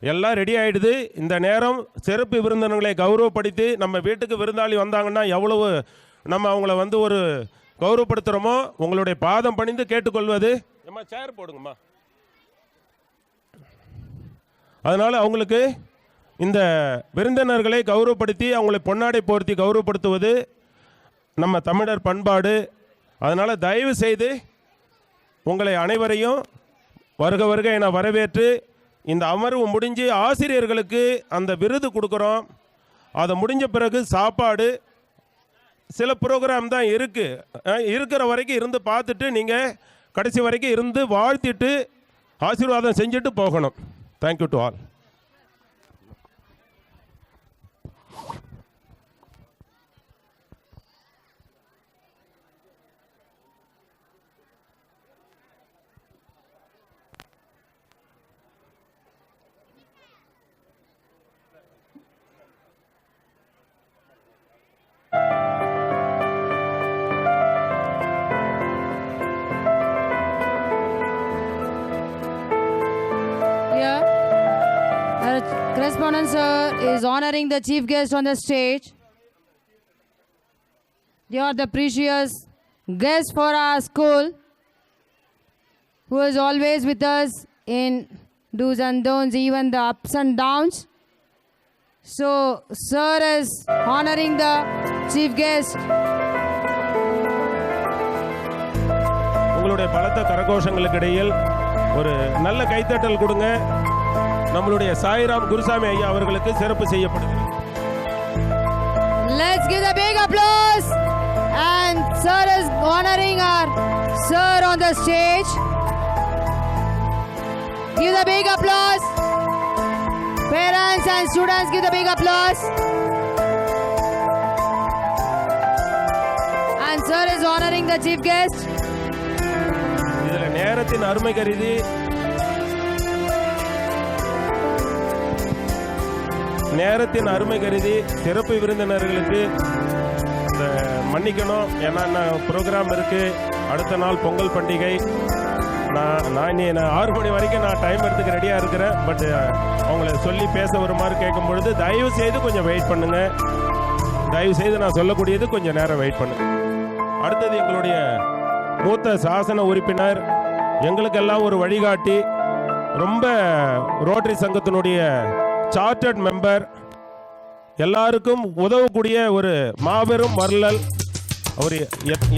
எல்லாம் ரெடி ஆகிடுது. இந்த நேரம் சிறப்பு விருந்தினர்களை கௌரவப்படுத்தி நம்ம வீட்டுக்கு விருந்தாளி வந்தாங்கன்னா எவ்வளவு நம்ம அவங்கள ஒரு கௌரவப்படுத்துகிறோமோ உங்களுடைய பாதம் பணிந்து கேட்டுக்கொள்வது. ஏம்மா சேர் போடுங்கம்மா. அதனால் அவங்களுக்கு இந்த விருந்தினர்களை கௌரவப்படுத்தி அவங்களை பொன்னாடை போர்த்தி கௌரவப்படுத்துவது நம்ம தமிழர் பண்பாடு. அதனால் தயவு செய்து உங்களை அனைவரையும் வருக வருக என வரவேற்று இந்த அமர்வு முடிஞ்சு ஆசிரியர்களுக்கு அந்த விருது கொடுக்குறோம். அதை முடிஞ்ச பிறகு சாப்பாடு சில ப்ரோக்ராம் தான் இருக்குது. இருக்கிற வரைக்கும் இருந்து பார்த்துட்டு நீங்கள் கடைசி வரைக்கும் இருந்து வாழ்த்திட்டு ஆசீர்வாதம் செஞ்சுட்டு போகணும். Thank you to all. Correspondent sir is honoring the chief guest on the stage. They are the precious guest for our school, who is always with us in do's and don'ts, even the ups and downs. So sir is honoring the chief guest. உங்களுடைய பலத்த கரகோஷங்களுக்கு இடையில் ஒரு நல்ல கைத்தட்டல் கொடுங்க. நம்மளுடைய சாய்ராம் குருசாமி ஐயா அவர்களுக்கு சிறப்பு செய்யப்படுகிறது. Let's give a big applause. And sir is honoring our sir on the stage. Give the big applause. Parents and students, give the big applause. And sir is honoring the chief guest. இதில் நேரத்தின் அருமை கருதி சிறப்பு விருந்தினர்களுக்கு மன்னிக்கணும். ஏன்னா program இருக்குது. அடுத்த நாள் பொங்கல் பண்டிகை. நான் 6 மணி வரைக்கும் நான் டைம் எடுத்துக்க ரெடியாக இருக்கிறேன். பட் அவங்கள சொல்லி பேச வருமாறு கேட்கும் பொழுது தயவு செய்து கொஞ்சம் வெயிட் பண்ணுங்கள். தயவு செய்து நான் சொல்லக்கூடியது கொஞ்சம் நேரம் வெயிட் பண்ணுங்கள். அடுத்தது எங்களுடைய மூத்த சாசன உறுப்பினர், எங்களுக்கெல்லாம் ஒரு வழிகாட்டி, ரொம்ப ரோட்டரி சங்கத்தினுடைய சார்ட்டர்ட் மெம்பர், எல்லாருக்கும் உதவக்கூடிய ஒரு மாபெரும் வள்ளல். அவர்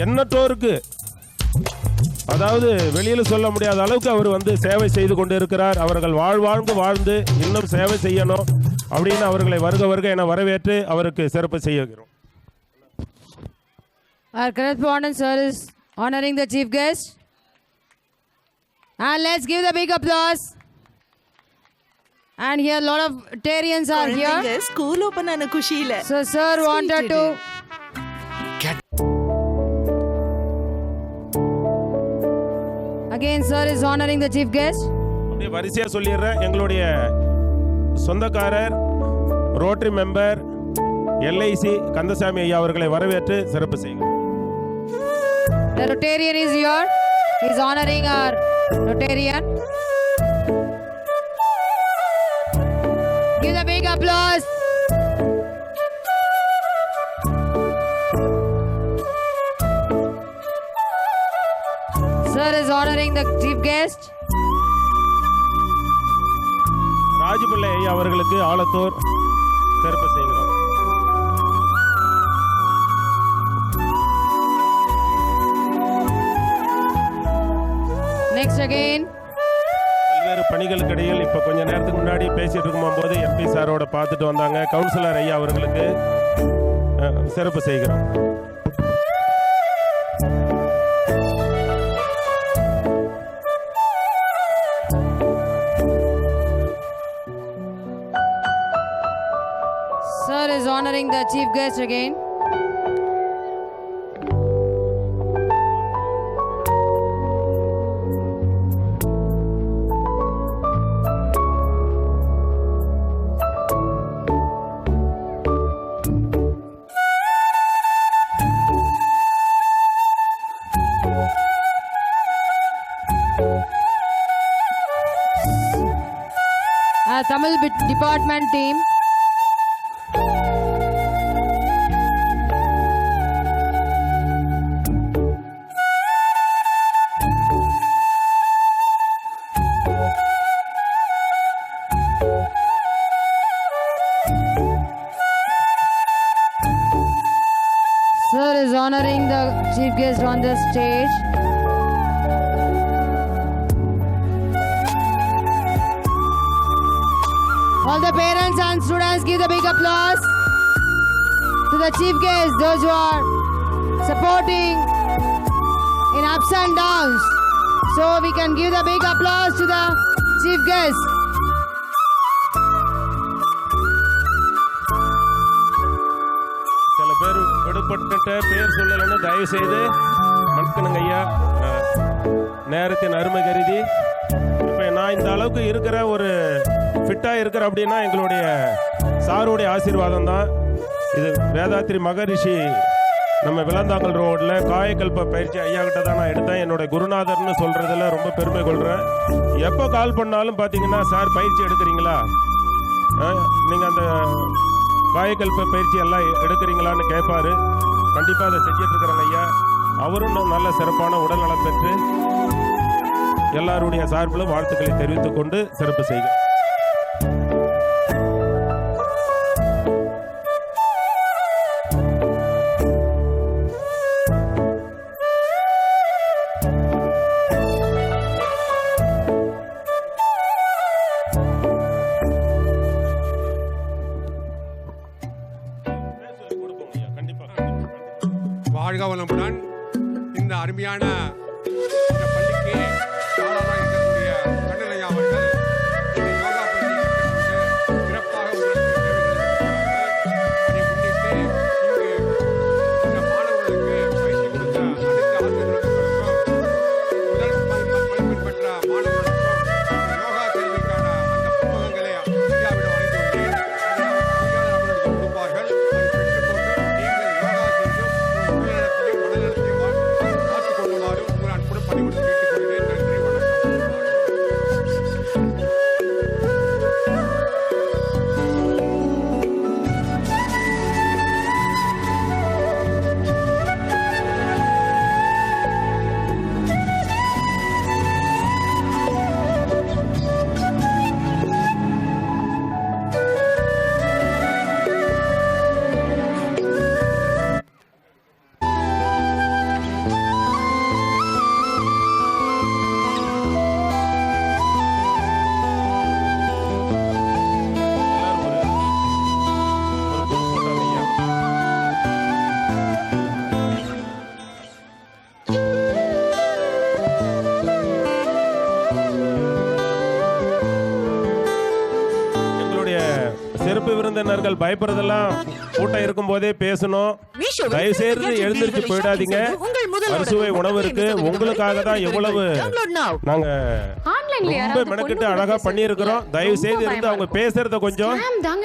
எண்ணற்றோருக்கு, அதாவது வெளியில் சொல்ல முடியாத அளவுக்கு அவர் சேவை செய்து கொண்டு இருக்கிறார். அவர்கள் வாழ்ந்து இன்னும் சேவை செய்யணும் அப்படின்னு அவர்களை வருக என வரவேற்று அவருக்கு சிறப்பு செய்கிறோம். Our correspondent sir is honoring the chief guest. And let's give the big applause. And here a lot of Rotarians are here. School open ana kushila. So sir wanted to again sir is honoring the chief guest. அப்படியே வரிசையா சொல்லிடுறேன். எங்களுடைய சொந்தக்காரர் rotary member LIC Kandasamy ஐயா அவர்களை வரவேற்று சிறப்பு செய்கிறோம். The Rotarian is here. He is honoring our Rotarian. Give a big applause. Sir is honoring the chief guest. ராஜபிள்ளை ஐயா அவர்களுக்கு ஆலத்தூர் சிறப்பு செய்கிறோம். Next again. பல்வேறு பணிகளுக்கு இடையில் இப்போ கொஞ்ச நேரத்துக்கு முன்னாடி பேசிட்டு இருக்கும்போது MP சாரோட பார்த்துட்டு வந்தாங்க. கவுன்சிலர் ஐயா அவர்களுக்கு சிறப்பு செய்கிறோம். Sir is honoring the chief guest again. Tamil department team. Sir is honoring the chief guest on the stage. All the parents and students give the big applause to the chief guests, those who are supporting in ups and downs. So we can give the big applause to the chief guests. சில பேர் விடுபட்டுட்ட பேர் சொல்லலன்னு தயவு செய்து மன்னிக்கணுங்க ஐயா. நேரத்தின் அருமை கருதி இப்போ நான் இந்த அளவுக்கு இருக்கிற ஒரு ஃபிட்டாக இருக்கிற அப்படின்னா எங்களுடைய சாருடைய ஆசீர்வாதம் தான். இது வேதாத்ரி மகரிஷி நம்ம விளந்தாங்கல் ரோடில் காயக்கல்ப பயிற்சி ஐயா கிட்ட தான் நான் எடுத்தேன். என்னோட குருநாதர்னு சொல்கிறதுல ரொம்ப பெருமை கொள்கிறேன். எப்போ கால் பண்ணாலும் பார்த்தீங்கன்னா, சார் பயிற்சி எடுக்கிறீங்களா, நீங்கள் அந்த காயக்கல்ப பயிற்சி எல்லாம் எடுக்கிறீங்களான்னு கேட்பாரு. கண்டிப்பாக அதை செஞ்சிட்டு இருக்கிறாங்க ஐயா. அவரும் நல்ல சிறப்பான உடல் நலம் பெற்று எல்லாருடைய சார்பிலும் வாழ்த்துக்களை தெரிவித்துக் கொண்டு சிறப்பு செய்க. வாழ்க வளமுடன். இந்த அருமையான இந்த பள்ளிக்கு பாடலாக இருக்கக்கூடிய கண்ணனையா அவர்கள் இந்த யோகா பள்ளியை சிறப்பாக அதை முன்னிட்டு இங்கு இந்த மாணவர்களுக்கு பயிற்சி கொடுத்த அனைத்து ஆசிரியர்களுக்கும் முதல் மதிப்பெண் பெற்ற மாணவர்களுக்கும் யோகா கல்விக்கான அந்த புத்தகங்களை ஐயாவிடம் வழங்கியுள்ளேன். அவர்களுக்கு கொடுப்பார்கள். அதை பெற்றுக்கொண்டு நீங்கள் யோகா செய்து உடல்நலத்தையும் மனநலத்தையும் பார்த்துக் கொள்ளுமாறு உங்கள் அன்புடன் பணிவுடன் கேட்டுக்கொள்கிறேன். நன்றி, வணக்கம். சிறப்பு விருந்தினர்கள் பயப்படுறதெல்லாம் கூட்டம் இருக்கும் போதே பேசணும். தயவு செய்து எழுந்திருச்சு போயிடாதீங்க. அறுசுவை உணவு இருக்கு. உங்களுக்காக தான் எவ்வளவு நாங்க ரொம்ப மெனக்கிட்டு அழகா பண்ணி இருக்கிறோம். தயவு செய்து இருந்து அவங்க பேசுறத கொஞ்சம்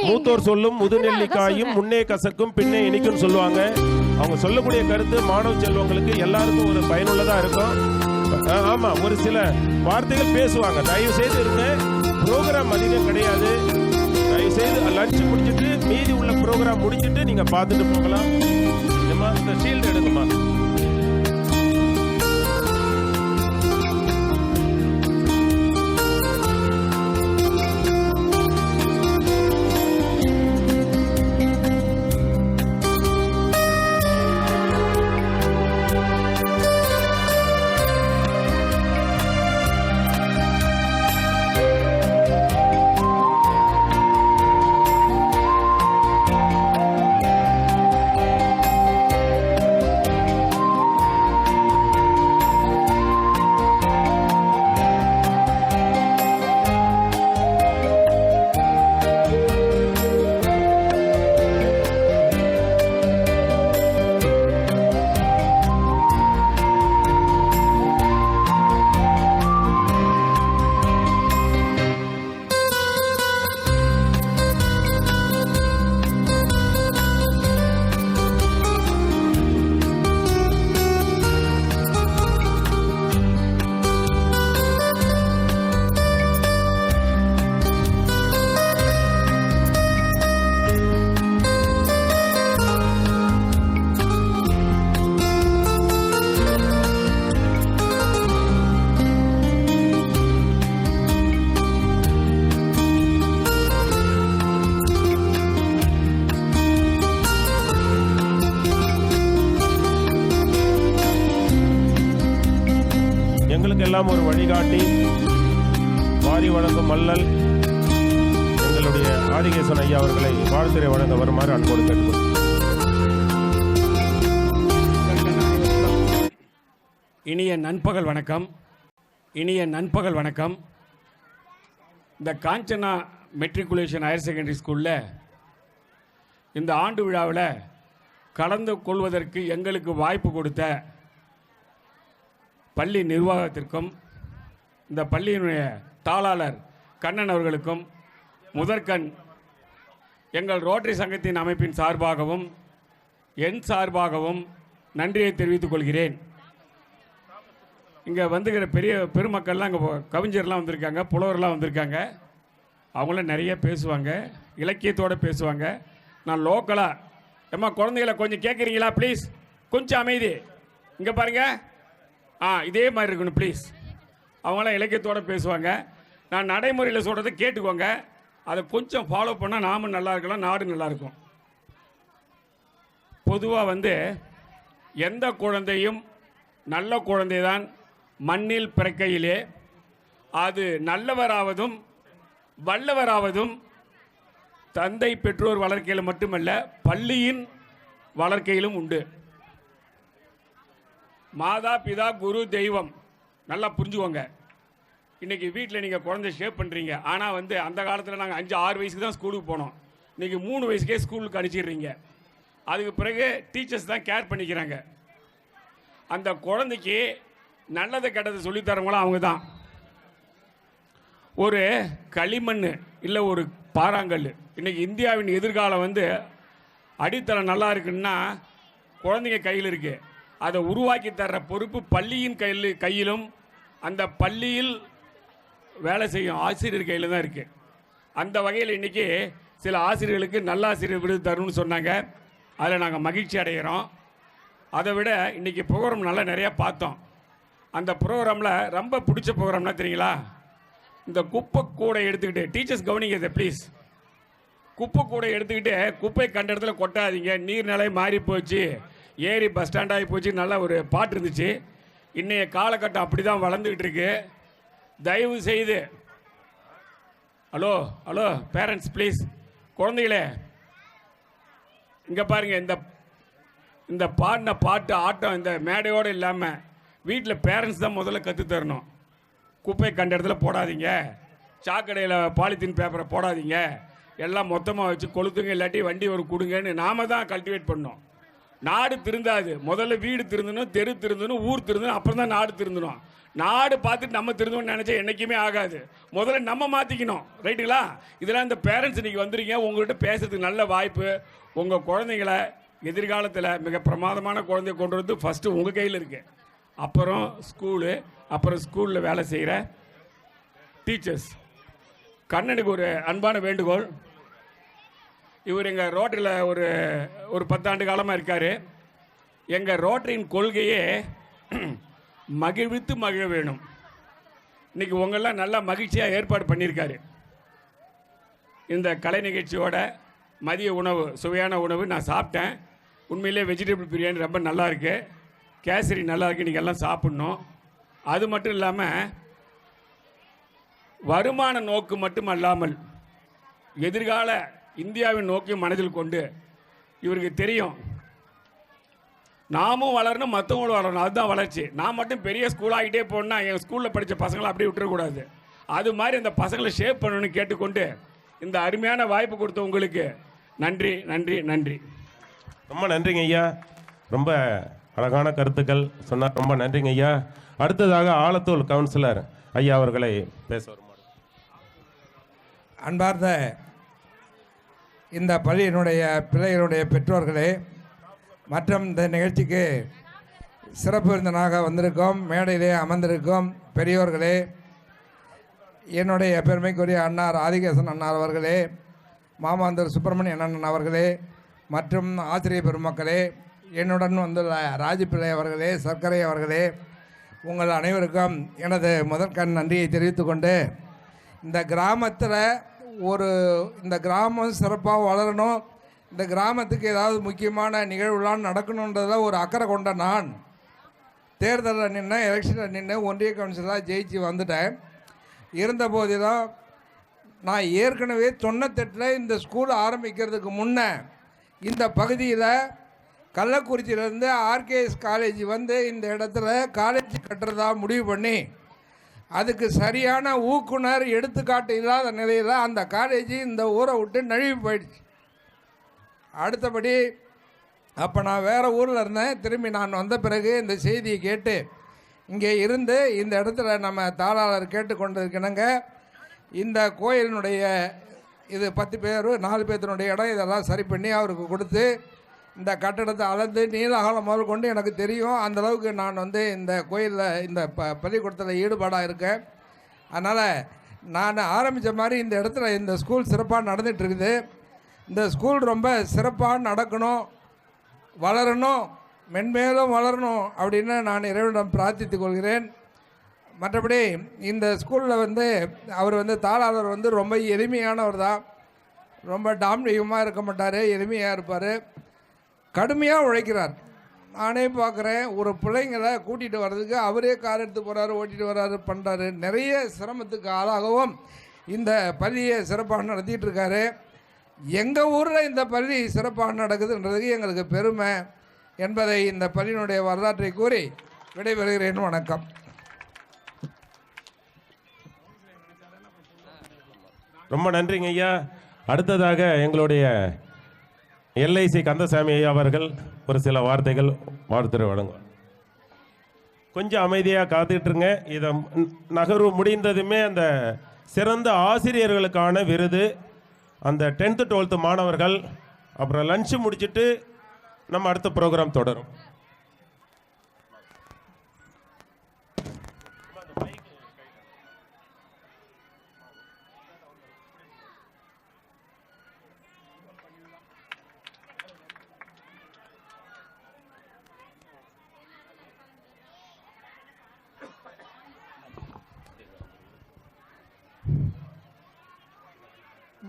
மூத்தோர் சொல்லும் முதுநெல்லிக்காயும் முன்னே கசக்கும் பின்னே இனிக்கும் சொல்லுவாங்க. அவங்க சொல்லக்கூடிய கருத்து மாணவ செல்வங்களுக்கு எல்லாருக்கும் ஒரு பயனுள்ளதா இருக்கும். ஆமா, ஒரு சில வார்த்தைகள் பேசுவாங்க. தயவு செய்து இருங்க. ப்ரோக்ராம் அதிகம் கிடையாது. தயவு செய்து லஞ்ச் முடிச்சுட்டு மீதி உள்ள ப்ரோக்ராம் முடிச்சுட்டு நீங்க பார்த்துட்டு போகலாம். இந்த ஷீல்டு எடுக்குமா. நமக்கெல்லாம் ஒரு வழிகாட்டி வாரி வழங்கும் மல்லல் எங்களுடைய ஆதிகேசன் ஐயா அவர்களை வாழ்த்துரை வழங்க வருமாறு அன்போடு கேட்டுக்கொள்கிறேன். இனிய நண்பகல் வணக்கம். இனிய நண்பகல் வணக்கம். இந்த காஞ்சனா மெட்ரிகுலேஷன் ஹையர் செகண்டரி ஸ்கூலில் இந்த ஆண்டு விழாவில் கலந்து கொள்வதற்கு எங்களுக்கு வாய்ப்பு கொடுத்த பள்ளி நிர்வாகத்திற்கும் இந்த பள்ளியினுடைய தாளாளர் கண்ணன் அவர்களுக்கும் முதற்கண் எங்கள் ரோட்டரி சங்கத்தின் அமைப்பின் சார்பாகவும் என் சார்பாகவும் நன்றியை தெரிவித்துக் கொள்கிறேன். இங்கே வந்துக்கிற பெருமக்கள்லாம் இங்கே கவிஞர்லாம் வந்திருக்காங்க, புலவர்லாம் வந்திருக்காங்க. அவங்களும் நிறைய பேசுவாங்க, இலக்கியத்தோடு பேசுவாங்க. நான் லோக்கலாக ஏம்மா குழந்தைகளை கொஞ்சம் கேட்குறீங்களா ப்ளீஸ், கொஞ்சம் அமைதி, இங்கே பாருங்கள், இதே மாதிரி இருக்கணும் ப்ளீஸ். அவங்களாம் இலக்கியத்தோடு பேசுவாங்க. நான் நடைமுறையில் சொல்கிறத கேட்டுக்கோங்க, அதை கொஞ்சம் ஃபாலோ பண்ணால் நாமும் நல்லா இருக்கலாம், நாடு நல்லாயிருக்கும். பொதுவாக எந்த குழந்தையும் நல்ல குழந்தை தான் மண்ணில் பிறக்கையிலே அது நல்லவராவதும் வல்லவராவதும் தந்தை பெற்றோர் வளர்க்கையில் மட்டுமல்ல பள்ளியின் வளர்க்கையிலும் உண்டு. மாதா பிதா குரு தெய்வம் நல்லா புரிஞ்சுக்கோங்க. இன்றைக்கி வீட்டில் நீங்கள் குழந்தை ஷேப் பண்ணுறீங்க, ஆனால் அந்த காலத்தில் நாங்கள் 5-6 வயசுக்கு தான் ஸ்கூலுக்கு போனோம். இன்றைக்கி 3 வயசுக்கே ஸ்கூலுக்கு அனுப்பிச்சிடுறீங்க. அதுக்கு பிறகு டீச்சர்ஸ் தான் கேர் பண்ணிக்கிறாங்க. அந்த குழந்தைக்கு நல்லதை கெட்டதை சொல்லித்தரவங்களும் அவங்க தான். ஒரு களிமண் இல்லை ஒரு பாறாங்கல், இன்றைக்கி இந்தியாவின் எதிர்காலம் அடித்தளம் நல்லா இருக்குன்னா குழந்தைங்க கையில் இருக்குது. அதை உருவாக்கி தர்ற பொறுப்பு பள்ளியின் கையிலும் அந்த பள்ளியில் வேலை செய்யும் ஆசிரியர் கையில் தான் இருக்குது. அந்த வகையில் இன்றைக்கி சில ஆசிரியர்களுக்கு நல்ல ஆசிரியர் விருது தரணும்னு சொன்னாங்க. அதில் நாங்கள் மகிழ்ச்சி அடைகிறோம். அதை விட இன்றைக்கி ப்ரோக்ராம் நல்லா நிறையா பார்த்தோம். அந்த ப்ரோக்ராமில் ரொம்ப பிடிச்ச ப்ரோக்ராம்னா தெரியுங்களா, இந்த குப்பை கூடை எடுத்துக்கிட்டு, டீச்சர்ஸ் கவனிக்கிறத ப்ளீஸ், குப்பை கூடை எடுத்துக்கிட்டு குப்பை கண்ட இடத்துல கொட்டாதீங்க, நீர்நிலை மாறி போச்சு, ஏரி பஸ் ஸ்டாண்ட் ஆகி போச்சு, நல்ல ஒரு பாட்டு இருந்துச்சு. இன்றைய காலகட்டம் அப்படி தான் வளர்ந்துக்கிட்டு இருக்கு. தயவு செய்து ஹலோ ஹலோ பேரண்ட்ஸ் ப்ளீஸ், குழந்தைகளே இங்கே பாருங்கள், இந்த பாடின பாட்டு ஆட்டம் இந்த மேடையோடு இல்லாமல் வீட்டில் பேரண்ட்ஸ் தான் முதல்ல கற்றுத்தரணும். குப்பை கண்ட இடத்துல போடாதீங்க, சாக்கடையில் பாலித்தீன் பேப்பரை போடாதீங்க, எல்லாம் மொத்தமாக வச்சு கொளுத்துங்க, இல்லாட்டி வண்டி ஒரு கொடுங்கன்னு நாம் தான் கல்டிவேட் பண்ணோம். நாடு திருந்தாது. முதல்ல வீடு திருந்தணும், தெரு திருந்தணும், ஊர் திருந்தணும், அப்புறம் தான் நாடு திருந்தணும். நாடு பார்த்துட்டு நம்ம திருந்தணும்னு நினச்சா என்றைக்குமே ஆகாது. முதல்ல நம்ம மாற்றிக்கணும். ரைட்டுங்களா? இதெல்லாம் இந்த பேரண்ட்ஸ் இன்றைக்கி வந்துடுங்க, உங்கள்கிட்ட பேசுறதுக்கு நல்ல வாய்ப்பு. உங்கள் குழந்தைங்களை எதிர்காலத்தில் மிக பிரமாதமான குழந்தைய கொண்டு வந்து ஃபஸ்ட்டு உங்கள் கையில் இருக்குது. அப்புறம் ஸ்கூலு, அப்புறம் ஸ்கூலில் வேலை செய்கிற டீச்சர்ஸ். கண்ணனுக்கு ஒரு அன்பான வேண்டுகோள். இவர் எங்கள் ரோட்டரியில் ஒரு 10 ஆண்டு காலமாக இருக்கார். எங்கள் ரோட்டரியின் கொள்கையே மகிழ்வித்து மகிழ வேணும். இன்றைக்கி உங்களெலாம் நல்லா மகிழ்ச்சியாக ஏற்பாடு பண்ணியிருக்காரு. இந்த கலை நிகழ்ச்சியோட மதிய உணவு, சுவையான உணவு நான் சாப்பிட்டேன். உண்மையிலே வெஜிடபிள் பிரியாணி ரொம்ப நல்லா இருக்குது, கேசரி நல்லா இருக்குது, நீங்கள் எல்லாம் சாப்பிட்ணும். அது மட்டும் இல்லாமல் வருமான நோக்கு மட்டும் அல்லாமல் எதிர்கால இந்தியாவின் நோக்கையும் மனதில் கொண்டு, இவருக்கு தெரியும் நாமும் வளரணும், மற்றவங்களும் வளரணும், அதுதான் வளர்ச்சி. நான் மட்டும் பெரிய ஸ்கூல் ஆகிட்டே போனா என் ஸ்கூலில் படித்த பசங்களை அப்படியே விட்டுறக்கூடாது. அது மாதிரி அந்த பசங்களை ஷேப் பண்ணணும்னு கேட்டுக்கொண்டு இந்த அருமையான வாய்ப்பு கொடுத்த உங்களுக்கு நன்றி நன்றி நன்றி. ரொம்ப நன்றிங்க ஐயா. ரொம்ப அழகான கருத்துக்கள் சொன்னார். ரொம்ப நன்றிங்க ஐயா. அடுத்ததாக ஆலத்தூர் கவுன்சிலர் ஐயா அவர்களை பேச வருமாறு. அன்பார்ந்த இந்த பள்ளியினுடைய பிள்ளைகளுடைய பெற்றோர்களே மற்றும் இந்த நிகழ்ச்சிக்கு சிறப்பு விருந்தினராக வந்திருக்கோம் மேடையிலே அமர்ந்திருக்கும் பெரியோர்களே, என்னுடைய பெருமைக்குரிய அன்னார் ஆதிகேசன் அன்னார் அவர்களே, மாமாந்தர் சுப்பிரமணியன் அண்ணன் அவர்களே மற்றும் ஆசிரியர் பெருமக்களே, என்னுடன் வந்துள்ள ராஜபிள்ளை அவர்களே, சர்க்கரை அவர்களே, உங்கள் அனைவருக்கும் எனது முதற்கண் நன்றியை தெரிவித்துக்கொண்டு, இந்த கிராமத்தில் இந்த கிராமம் சிறப்பாக வளரணும், இந்த கிராமத்துக்கு ஏதாவது முக்கியமான நிகழ்வுலாம் நடக்கணுன்றதில் ஒரு அக்கறை கொண்ட நான் தேர்தலில் நின்று எலெக்ஷனில் நின்று ஒன்றிய கவுன்சிலராக ஜெயிச்சு வந்துட்டேன். இருந்த போதிலும் நான் ஏற்கனவே 98 இந்த ஸ்கூல் ஆரம்பிக்கிறதுக்கு முன்னே இந்த பகுதியில் கள்ளக்குறிச்சியிலேருந்து ஆர்கேஎஸ் காலேஜ் வந்து இந்த இடத்துல காலேஜ் கட்டுறதா முடிவு பண்ணி அதுக்கு சரியான ஊக்குனர் எடுத்துக்காட்டு இல்லாத நிலையில் அந்த காலேஜ் இந்த ஊரை விட்டு நழுவி போயிடுச்சு. அடுத்தபடி அப்போ நான் வேறு ஊரில் இருந்தேன். திரும்பி நான் வந்த பிறகு இந்த செய்தியை கேட்டு இங்கே இருந்து இந்த இடத்துல நம்ம தாளாளர் கேட்டுக்கொண்டிருக்கணுங்க, இந்த கோயிலினுடைய இது 10 பேர் 4 பேர்த்தினுடைய இடம் இதெல்லாம் சரி பண்ணி அவருக்கு கொடுத்து இந்த கட்டடத்தை அளந்து நீலகாலம் முதல் கொண்டு எனக்கு தெரியும். அந்தளவுக்கு நான் வந்து இந்த கோயிலில் இந்த பள்ளிக்கூடத்தில் ஈடுபாடாக இருக்கேன். அதனால் நான் ஆரம்பித்த மாதிரி இந்த இடத்துல இந்த ஸ்கூல் சிறப்பாக நடந்துகிட்ருக்குது. இந்த ஸ்கூல் ரொம்ப சிறப்பாக நடக்கணும், வளரணும், மென்மேலும் வளரணும் அப்படின்னு நான் இறைவனிடம் பிரார்த்தித்துக் கொள்கிறேன். மற்றபடி இந்த ஸ்கூலில் வந்து அவர் வந்து தாளாளர் வந்து ரொம்ப எளிமையானவர் தான். ரொம்ப டாம்பிகமாக இருக்க மாட்டார், எளிமையாக இருப்பார், கடுமையாக உழைக்கிறார். நானே பார்க்குறேன், ஒரு பிள்ளைங்களை கூட்டிகிட்டு வர்றதுக்கு அவரே கார் எடுத்து போகிறாரு, ஓட்டிகிட்டு வர்றாரு, பண்ணுறாரு. நிறைய சிரமத்துக்கு ஆளாகவும் இந்த பள்ளியை சிறப்பாக நடத்திட்டு இருக்காரு. எங்கள் ஊரில் இந்த பள்ளி சிறப்பாக நடக்குதுன்றதுக்கு எங்களுக்கு பெருமை என்பதை இந்த பள்ளியினுடைய வரலாற்றை கூறி விடைபெறுகிறேன். வணக்கம். ரொம்ப நன்றிங்க ஐயா. அடுத்ததாக எங்களுடைய எல்ஐசி கந்தசாமி ஐயா அவர்கள் ஒரு சில வார்த்தைகள் வாழ்த்துறை வழங்குவார். கொஞ்சம் அமைதியாக காத்துட்ருங்க. இதை நகர்வு முடிந்ததுமே அந்த சிறந்த ஆசிரியர்களுக்கான விருது, அந்த 10th 12th மாணவர்கள், அப்புறம் லஞ்சு முடிச்சுட்டு நம்ம அடுத்த ப்ரோக்ராம் தொடரும்.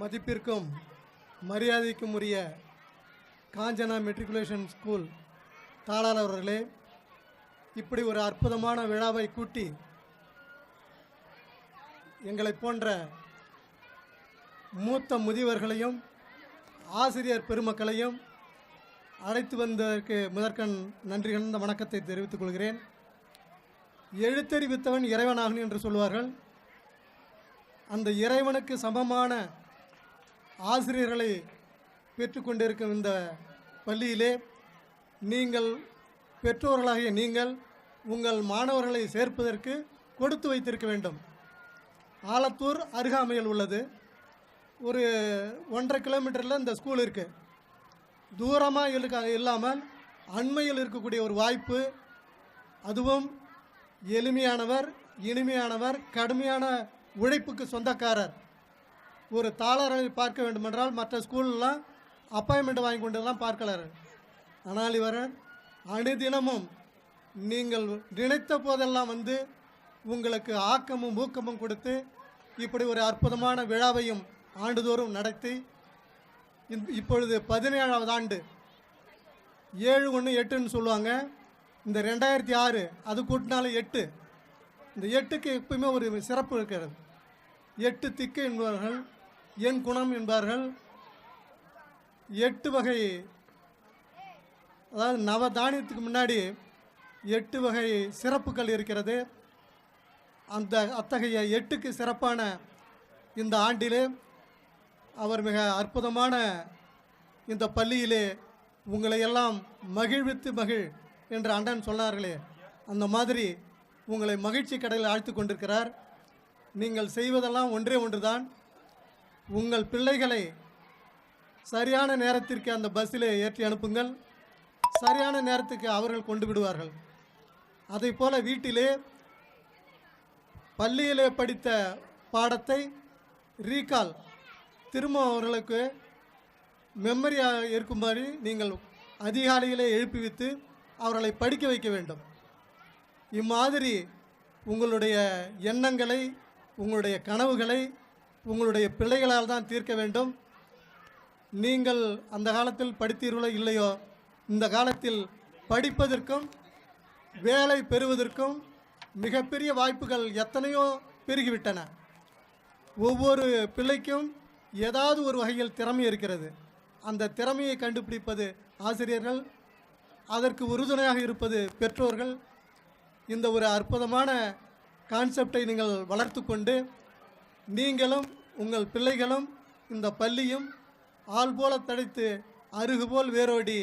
மதிப்பிற்கும் மரியாதைக்கும் உரிய காஞ்சனா மெட்ரிகுலேஷன் ஸ்கூல் தாளாளர் அவர்களே, இப்படி ஒரு அற்புதமான விழாவை கூட்டி எங்களை போன்ற மூத்த முதியவர்களையும் ஆசிரியர் பெருமக்களையும் அழைத்து வந்ததற்கு முதற்கண் நன்றி கலந்த வணக்கத்தை தெரிவித்துக் கொள்கிறேன். எழுத்தறிவித்தவன் இறைவனாகன் என்று சொல்வார்கள். அந்த இறைவனுக்கு சமமான ஆசிரியர்களை பெற்றுக்கொண்டிருக்கும் இந்த பள்ளியிலே நீங்கள் பெற்றோர்களாகிய நீங்கள் உங்கள் மாணவர்களை சேர்ப்பதற்கு கொடுத்து வைத்திருக்க வேண்டும். ஆலத்தூர் அருகாமையில் உள்ளது. ஒரு 1.5 கிலோமீட்டரில் இந்த ஸ்கூல் இருக்குது. தூரமாக இல்லாமல் அண்மையில் இருக்கக்கூடிய ஒரு வாய்ப்பு. அதுவும் எளிமையானவர், இனிமையானவர், கடுமையான உழைப்புக்கு சொந்தக்காரர். ஒரு தாளரை பார்க்க வேண்டுமென்றால் மற்ற ஸ்கூல்லாம் அப்பாயின்மெண்ட் வாங்கி கொண்டுலாம் பார்க்கலார். ஆனால் இவர் அனுதினமும் நீங்கள் நினைத்த போதெல்லாம் வந்து உங்களுக்கு ஆக்கமும் ஊக்கமும் கொடுத்து இப்படி ஒரு அற்புதமான விழாவையும் ஆண்டுதோறும் நடத்தி இப்பொழுது 17வது ஆண்டு 7-1-8ன்னு சொல்லுவாங்க. இந்த 2006 அது கூட்டினாலும் 8. இந்த 8க்கு எப்பவுமே ஒரு சிறப்பு இருக்கிறது. 8 திக்கு என்பார்கள், என் குணம் என்பார்கள். 8 வகை, அதாவது நவதானியத்துக்கு முன்னாடி 8 வகை சிறப்புகள் இருக்கிறது. அந்த அத்தகைய 8க்கு சிறப்பான இந்த ஆண்டிலே அவர் மிக அற்புதமான இந்த பள்ளியிலே உங்களை எல்லாம் மகிழ்வித்து மகிழ் என்று அண்ணன் சொன்னார்களே, அந்த மாதிரி உங்களை மகிழ்ச்சி கடலில் ஆழ்த்து கொண்டிருக்கிறார். நீங்கள் செய்வதெல்லாம் ஒன்றே ஒன்றுதான். உங்கள் பிள்ளைகளை சரியான நேரத்திற்கு அந்த பஸ்ஸில் ஏற்றி அனுப்புங்கள். சரியான நேரத்துக்கு அவர்கள் கொண்டு விடுவார்கள். அதை போல வீட்டிலே பள்ளியிலே படித்த பாடத்தை ரீகால் திரும்ப அவர்களுக்கு மெமரியாக இருக்கும்படி நீங்கள் அதிகாலையிலே எழுப்பிவித்து அவர்களை படிக்க வைக்க வேண்டும். இம்மாதிரி உங்களுடைய எண்ணங்களை, உங்களுடைய கனவுகளை உங்களுடைய பிள்ளைகளால் தான் தீர்க்க வேண்டும். நீங்கள் அந்த காலத்தில் படித்தீர்களோ இல்லையோ, இந்த காலத்தில் படிப்பதற்கும் வேலை பெறுவதற்கும் மிகப்பெரிய வாய்ப்புகள் எத்தனையோ பெருகிவிட்டன. ஒவ்வொரு பிள்ளைக்கும் ஏதாவது ஒரு வகையில் திறமை இருக்கிறது. அந்த திறமையை கண்டுபிடிப்பது ஆசிரியர்கள், அதற்கு உறுதுணையாக இருப்பது பெற்றோர்கள். இந்த ஒரு அற்புதமான கான்செப்டை நீங்கள் வளர்த்து கொண்டு நீங்களும் உங்கள் பிள்ளைகளும் இந்த பள்ளியும் ஆள் போல தழைத்து அருகு போல் வேரோடி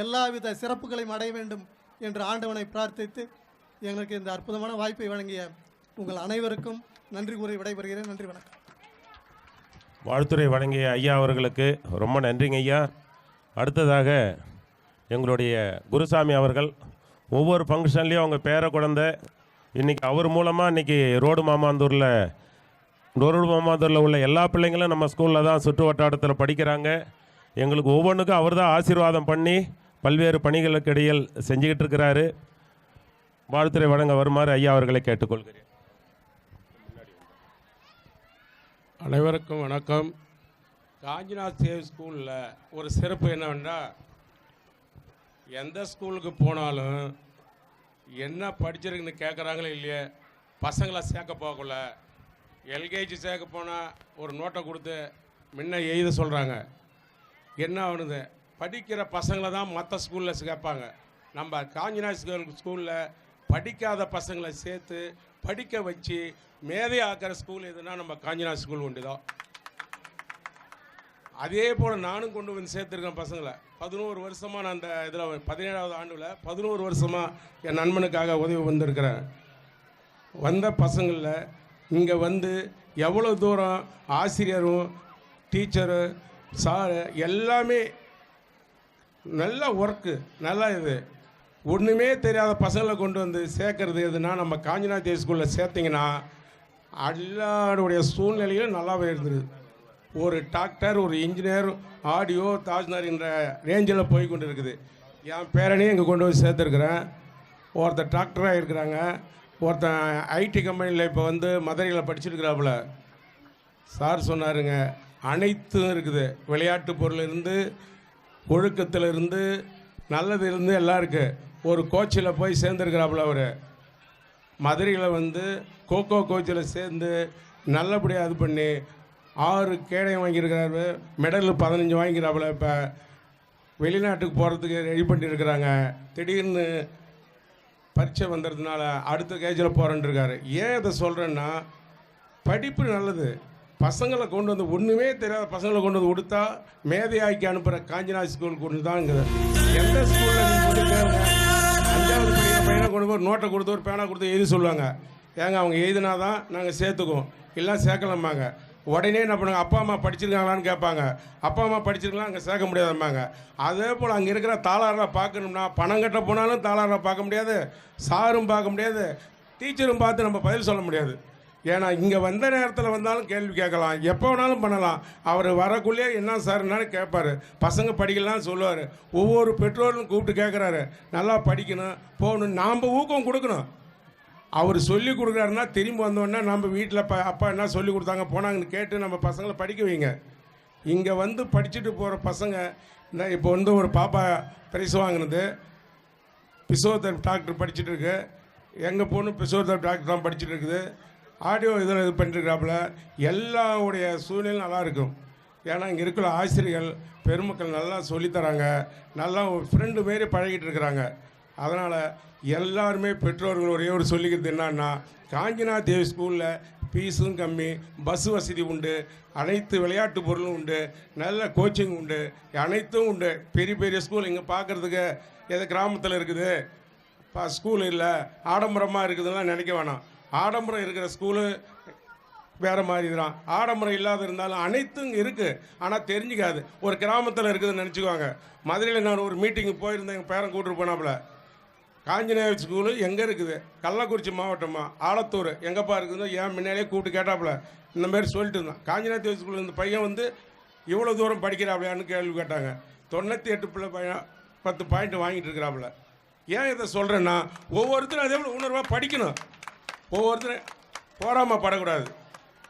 எல்லாவித சிறப்புகளையும் அடைய வேண்டும் என்று ஆண்டவனை பிரார்த்தித்து எங்களுக்கு இந்த அற்புதமான வாய்ப்பை வழங்கிய உங்கள் அனைவருக்கும் நன்றி கூறி விடைபெறுகிறேன். நன்றி, வணக்கம். வாழ்த்துறை வழங்கிய ஐயா அவர்களுக்கு ரொம்ப நன்றிங்க ஐயா. அடுத்ததாக எங்களுடைய குருசாமி அவர்கள் ஒவ்வொரு ஃபங்க்ஷன்லேயும் அவங்க பேர குழந்தை இன்றைக்கி அவர் மூலமாக இன்றைக்கி ரோடு மாமாந்தூரில் உள்ள எல்லா பிள்ளைங்களும் நம்ம ஸ்கூலில் தான் சுற்று வட்டாரத்தில் படிக்கிறாங்க. எங்களுக்கு ஒவ்வொன்றுக்கும் அவர் தான் ஆசீர்வாதம் பண்ணி பல்வேறு பணிகளுக்கு இடையில் செஞ்சுக்கிட்டு இருக்கிறாரு. வாழ்த்துறை வழங்க வருமாறு ஐயா அவர்களை கேட்டுக்கொள்கிறேன். அனைவருக்கும் வணக்கம். காஞ்சிநாத் சேவ் ஸ்கூலில் ஒரு சிறப்பு என்னவென்றால், எந்த ஸ்கூலுக்கு போனாலும் என்ன படிச்சிருக்குன்னு கேட்குறாங்களே இல்லையே, பசங்களை சேர்க்க போகல. எல்கேஜி சேர்க்க போனால் ஒரு நோட்டை கொடுத்து முன்ன எழுத சொல்கிறாங்க. என்ன ஆகுது, படிக்கிற பசங்களை தான் மற்ற ஸ்கூலில் கேட்பாங்க. நம்ம காஞ்சிநாத் ஸ்கூலில் படிக்காத பசங்களை சேர்த்து படிக்க வச்சு மேதை ஆக்கிற ஸ்கூல் எதுனா நம்ம காஞ்சிநாத் ஸ்கூல் ஒன்று தான். அதே போல் நானும் கொண்டு வந்து சேர்த்துருக்கேன் பசங்களை. 11 வருஷமாக நான் அந்த இதில் 17வது ஆண்டில் 11 வருஷமாக என் நண்பனுக்காக உதவி வந்திருக்கிறேன். வந்த பசங்களில் இங்கே வந்து எவ்வளோ தூரம் ஆசிரியரும் டீச்சரு சாரு எல்லாமே நல்ல ஒர்க்கு, நல்லா இது. ஒன்றுமே தெரியாத பசங்களை கொண்டு வந்து சேர்க்கறது எதுனா நம்ம காஞ்சிநாத் ஸ்கூலில் சேர்த்திங்கன்னா எல்லாருடைய சூழ்நிலையும் நல்லாவே இருந்தது. ஒரு டாக்டர், ஒரு இன்ஜினியர், ஆடியோ, தாஜ்னார் என்ற ரேஞ்சில் போய் கொண்டு இருக்குது. என் பேரனையும் இங்கே கொண்டு வந்து சேர்த்துருக்குறேன். ஒருத்தர் டாக்டராக இருக்கிறாங்க, ஒருத்தன் ஐடி கம்பெனியில் இப்போ வந்து மதுரையில் படிச்சுருக்கிறாப்புல. சார் சொன்னாருங்க, அனைத்தும் இருக்குது. விளையாட்டு பொருளிலிருந்து, ஒழுக்கத்திலிருந்து, நல்லது இருந்து எல்லாம் இருக்குது. ஒரு கோச்சில் போய் சேர்ந்துருக்கிறாப்புல. அவர் மதுரையில் வந்து கோகோ கோச்சில் சேர்ந்து நல்லபடியாக இது பண்ணி 6 கேடயம் வாங்கியிருக்கிறாரு. மெடல் 15 வாங்கிக்கிறாப்புல. இப்போ வெளிநாட்டுக்கு போகிறதுக்கு ரெடி பண்ணியிருக்கிறாங்க. திடீர்னு பரீட்சை வந்துடுறதுனால அடுத்த கேஜில் போகிறேன்னு இருக்காரு. ஏன் இதை சொல்கிறேன்னா, படிப்பு நல்லது. பசங்களை கொண்டு வந்து, ஒன்றுமே தெரியாத பசங்களை கொண்டு வந்து கொடுத்தா மேதையாக்கி அனுப்புகிற காஞ்சிநாத் ஸ்கூலுக்கு ஒன்று தான்ங்குது. எந்த ஸ்கூலில் நீங்கள் 5வது படிக்கிற பையனை கொண்டு போய் ஒரு நோட்டை கொடுத்து ஒரு பேனா கொடுத்து எழுதி சொல்லுவாங்க. ஏங்க அவங்க எழுதினா தான் நாங்கள் சேர்த்துக்குவோம், இல்லை சேர்க்கலாமாங்க. உடனே என்ன பண்ணுவாங்க, அப்பா அம்மா படிச்சிருக்காங்களான்னு கேட்பாங்க. அப்பா அம்மா படிச்சிருக்கலாம், அங்கே சேர்க்க முடியாதும்பாங்க. அதே போல் அங்கே இருக்கிற தாளாரில் பார்க்கணும்னா பணம் கட்ட போனாலும் தாளாரில் பார்க்க முடியாது, சாரும் பார்க்க முடியாது, டீச்சரும் பார்த்து நம்ம பதில் சொல்ல முடியாது. ஏன்னா இங்கே வந்த நேரத்தில் வந்தாலும் கேள்வி கேட்கலாம், எப்போ வேணாலும் பண்ணலாம். அவர் வரக்குள்ளேயே என்ன சார்னாலும் கேட்பார். பசங்க படிக்கலாம்னு சொல்லுவார். ஒவ்வொரு பெற்றோரும் கூப்பிட்டு கேட்குறாரு, நல்லா படிக்கணும், போகணும். நாம் ஊக்கம் கொடுக்கணும். அவர் சொல்லி கொடுக்குறாருன்னா திரும்பி வந்தோடனே நம்ம வீட்டில் அப்பா என்ன சொல்லி கொடுத்தாங்க போனாங்கன்னு கேட்டு நம்ம பசங்களை படிக்க வைங்க. இங்கே வந்து படிச்சுட்டு போகிற பசங்க இந்த இப்போ வந்து ஒரு பாப்பா பிரைஸ் வாங்கினது பிசியோதெரபி டாக்டர் படிச்சுட்டு இருக்கு. எங்கள் பொண்ணு பிசியோதெரபி டாக்டர் தான் படிச்சுட்டு இருக்குது. ஆடியோ இதில் இது பண்ணிட்டுருக்காப்புல. எல்லாருடைய சூழ்நிலையும் நல்லா இருக்கும். ஏன்னா இங்கே இருக்கிற ஆசிரியர்கள் பெருமக்கள் நல்லா சொல்லித்தராங்க, நல்லா ஒரு ஃப்ரெண்டு மாரி பழகிட்டு இருக்கிறாங்க. அதனால் எல்லாருமே பெற்றோர்கள் ஒரே ஒரு சொல்லிக்கிறது என்னன்னா, காஞ்சிநாத் தேவி ஸ்கூலில் ஃபீஸும் கம்மி, பஸ் வசதி உண்டு, அனைத்து விளையாட்டு பொருளும் உண்டு, நல்ல கோச்சிங் உண்டு, அனைத்தும் உண்டு. பெரிய பெரிய ஸ்கூல் இங்கே பார்க்குறதுக்கு எது கிராமத்தில் இருக்குது, ஸ்கூல் இல்லை, ஆடம்பரமாக இருக்குதுலாம் நினைக்க வேணாம். ஆடம்பரம் இருக்கிற ஸ்கூலு வேறு மாதிரி தான், ஆடம்பரம் இல்லாத இருந்தாலும் அனைத்தும் இருக்குது. ஆனால் தெரிஞ்சிக்காது. ஒரு கிராமத்தில் இருக்குதுன்னு நினச்சிக்குவாங்க. மதுரையில் நான் ஒரு மீட்டிங்கு போயிருந்தேன், எங்கள் பேரன் கூப்பிட்டு போனாப்புல. காஞ்சிநாத் ஸ்கூலு எங்கே இருக்குது, கள்ளக்குறிச்சி மாவட்டமா, ஆலத்தூர் எங்கேப்பா இருக்குதுன்னு என் முன்னாடியே கூப்பிட்டு கேட்டாப்புல. இந்த மாதிரி சொல்லிட்டு இருந்தான். காஞ்சிநாத் ஸ்கூலில் இந்த பையன் வந்து இவ்வளோ தூரம் படிக்கிறாப்புலையான்னு கேள்வி கேட்டாங்க. 98 பிள்ளை பையன் 10 பாயிண்ட் வாங்கிட்டு இருக்கிறாப்புல. ஏன் இதை சொல்கிறேன்னா, ஒவ்வொருத்தரும் அதே போல் உணர்வாக படிக்கணும். ஒவ்வொருத்தரும் போராமல் படக்கூடாது.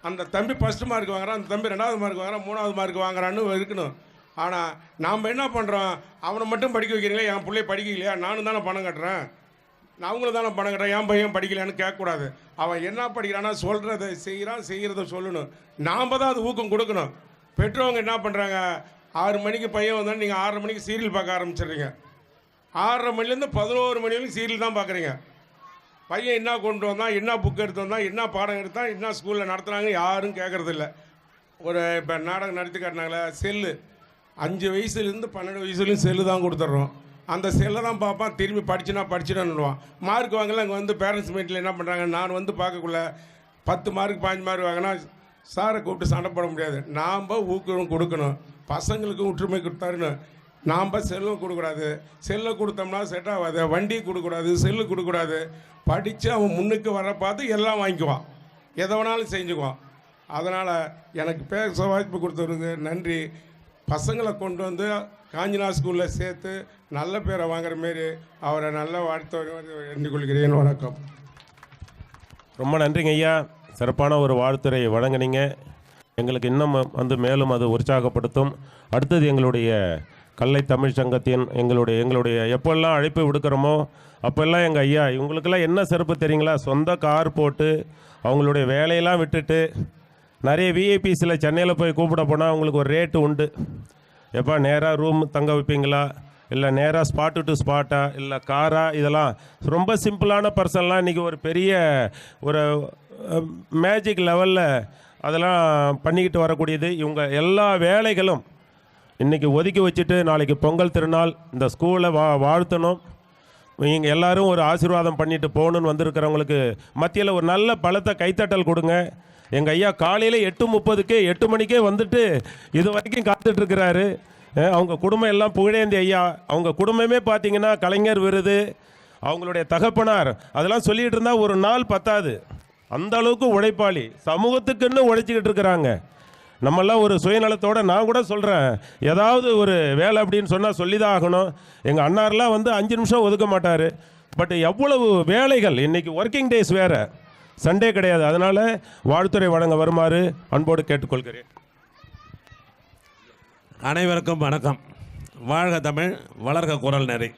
அந்த தம்பி ஃபஸ்ட்டு மார்க் வாங்குறான், அந்த தம்பி 2வது மார்க் வாங்குறான், 3வது மார்க் வாங்குறான்னு இருக்கணும். ஆனால் நாம் என்ன பண்ணுறோம், அவனை மட்டும் படிக்க வைக்கிறீங்களே, என் பிள்ளைய படிக்கலையா, நானும் தானே பணம் கட்டுறேன். நான் அவங்கள தானே பணம் கட்டுறேன், என் பையன் படிக்கலைன்னு கேட்கக்கூடாது. அவன் என்ன படிக்கிறான்னா சொல்கிறத செய்கிறத சொல்லணும். நாம் தான் அது ஊக்கம் கொடுக்கணும். பெற்றவங்க என்ன பண்ணுறாங்க, 6 மணிக்கு பையன் வந்தால் நீங்கள் 6:30 மணிக்கு சீரியல் பார்க்க ஆரம்பிச்சிடுறீங்க. 6:30 மணிலேருந்து 11 மணி வரைக்கும் சீரியல் தான் பார்க்குறீங்க. பையன் என்ன கொண்டு வந்தான், என்ன புக் எடுத்து வந்தான், என்ன பாடம் எடுத்தான், என்ன ஸ்கூலில் நடத்துகிறாங்க யாரும் கேட்குறதில்ல. ஒரு இப்போ நாடகம் நடத்தி காட்டினாங்களே செல்லு, 5 வயசுலேருந்து 12 வயசுலேயும் செல்லு தான் கொடுத்துட்றோம். அந்த செல்லை தான் பார்ப்பான், திரும்பி படிச்சுடான்னுவான். மார்க் வாங்கலாம். அங்கே வந்து பேரண்ட்ஸ் மீட்டில் என்ன பண்ணுறாங்க, நான் வந்து பார்க்கக்குள்ள 10 மார்க் 5 மார்க் வாங்கினா சாரை கூப்பிட்டு சண்டை போட முடியாது. நாம் ஊக்கம் கொடுக்கணும். பசங்களுக்கு ஒற்றுமை கொடுத்தாருன்னு நாம் செல்லும் கொடுக்கூடாது. செல்லை கொடுத்தோம்னா செட் ஆகாது. வண்டி கொடுக்கூடாது, செல்லு கொடுக்கூடாது. படித்து அவன் முன்னுக்கு வர பார்த்து எல்லாம் வாங்கிக்குவான், எதை வேணாலும் செஞ்சுக்குவான். அதனால் எனக்கு பேச வாய்ப்பு கொடுத்தவருக்கு நன்றி. பசங்களை கொண்டு வந்து காஞ்சினா ஸ்கூலில் சேர்த்து நல்ல பேரை வாங்குற மாரி அவரை நல்ல வாழ்த்து எண்ணிக்கொள்கிறேன். வணக்கம். ரொம்ப நன்றிங்க ஐயா. சிறப்பான ஒரு வாழ்த்துறை வழங்கினீங்க. எங்களுக்கு இன்னும் வந்து மேலும் அது உற்சாகப்படுத்தும். அடுத்தது எங்களுடைய கல்லை தமிழ் சங்கத்தின் எங்களுடைய எப்போல்லாம் அழைப்பு விடுக்கிறோமோ அப்போல்லாம் எங்கள் ஐயா இவங்களுக்கெல்லாம் என்ன சிறப்பு தெரியுங்களா, சொந்த கார் போட்டு அவங்களுடைய வேலையெல்லாம் விட்டுட்டு நிறைய விஐபிஸில் சென்னையில் போய் கூப்பிட போனால் அவங்களுக்கு ஒரு ரேட்டு உண்டு. எப்போ நேராக ரூம் தங்க வைப்பீங்களா, இல்லை நேராக ஸ்பாட்டு டு ஸ்பாட்டா, இல்லை காரா, இதெல்லாம் ரொம்ப சிம்பிளான பர்சன்லாம் இன்றைக்கி ஒரு பெரிய ஒரு மேஜிக் லெவலில் அதெல்லாம் பண்ணிக்கிட்டு வரக்கூடியது. இவங்க எல்லா வேலைகளும் இன்றைக்கி ஒதுக்கி வச்சுட்டு நாளைக்கு பொங்கல் திருநாள் இந்த ஸ்கூலை வாழ்த்தணும், நீங்கள் எல்லோரும் ஒரு ஆசீர்வாதம் பண்ணிட்டு போகணுன்னு வந்திருக்கிறவங்களுக்கு மத்தியில் ஒரு நல்ல பலத்தை கைத்தட்டல் கொடுங்க. எங்கள் ஐயா காலையில் 8:30க்கே 8 மணிக்கே வந்துட்டு இது வரைக்கும் காத்துட்ருக்கிறாரு. அவங்க குடும்பம் எல்லாம் புகழேந்தி ஐயா. அவங்க குடும்பமே பார்த்தீங்கன்னா கலைஞர் விருது, அவங்களுடைய தகப்பனார், அதெல்லாம் சொல்லிகிட்டு இருந்தால் ஒரு நாள் பத்தாது. அந்த அளவுக்கு உழைப்பாளி, சமூகத்துக்குன்னு உழைச்சிக்கிட்டு இருக்கிறாங்க. நம்மெல்லாம் ஒரு சுயநலத்தோடு நான் கூட சொல்கிறேன், ஏதாவது ஒரு வேலை அப்படின்னு சொன்னால் சொல்லி தான் ஆகணும். எங்கள் அண்ணாரெலாம் வந்து 5 நிமிஷம் ஒதுக்க மாட்டார். பட் எவ்வளவு வேலைகள், இன்றைக்கி ஒர்க்கிங் டேஸ் வேறு, சண்டே கிடையாது. அதனால் வாழ்த்துறை வழங்க வருமாறு அன்போடு கேட்டுக்கொள்கிறேன். அனைவருக்கும் வணக்கம். வாழ்க தமிழ், வளர்க குரல் நெறி.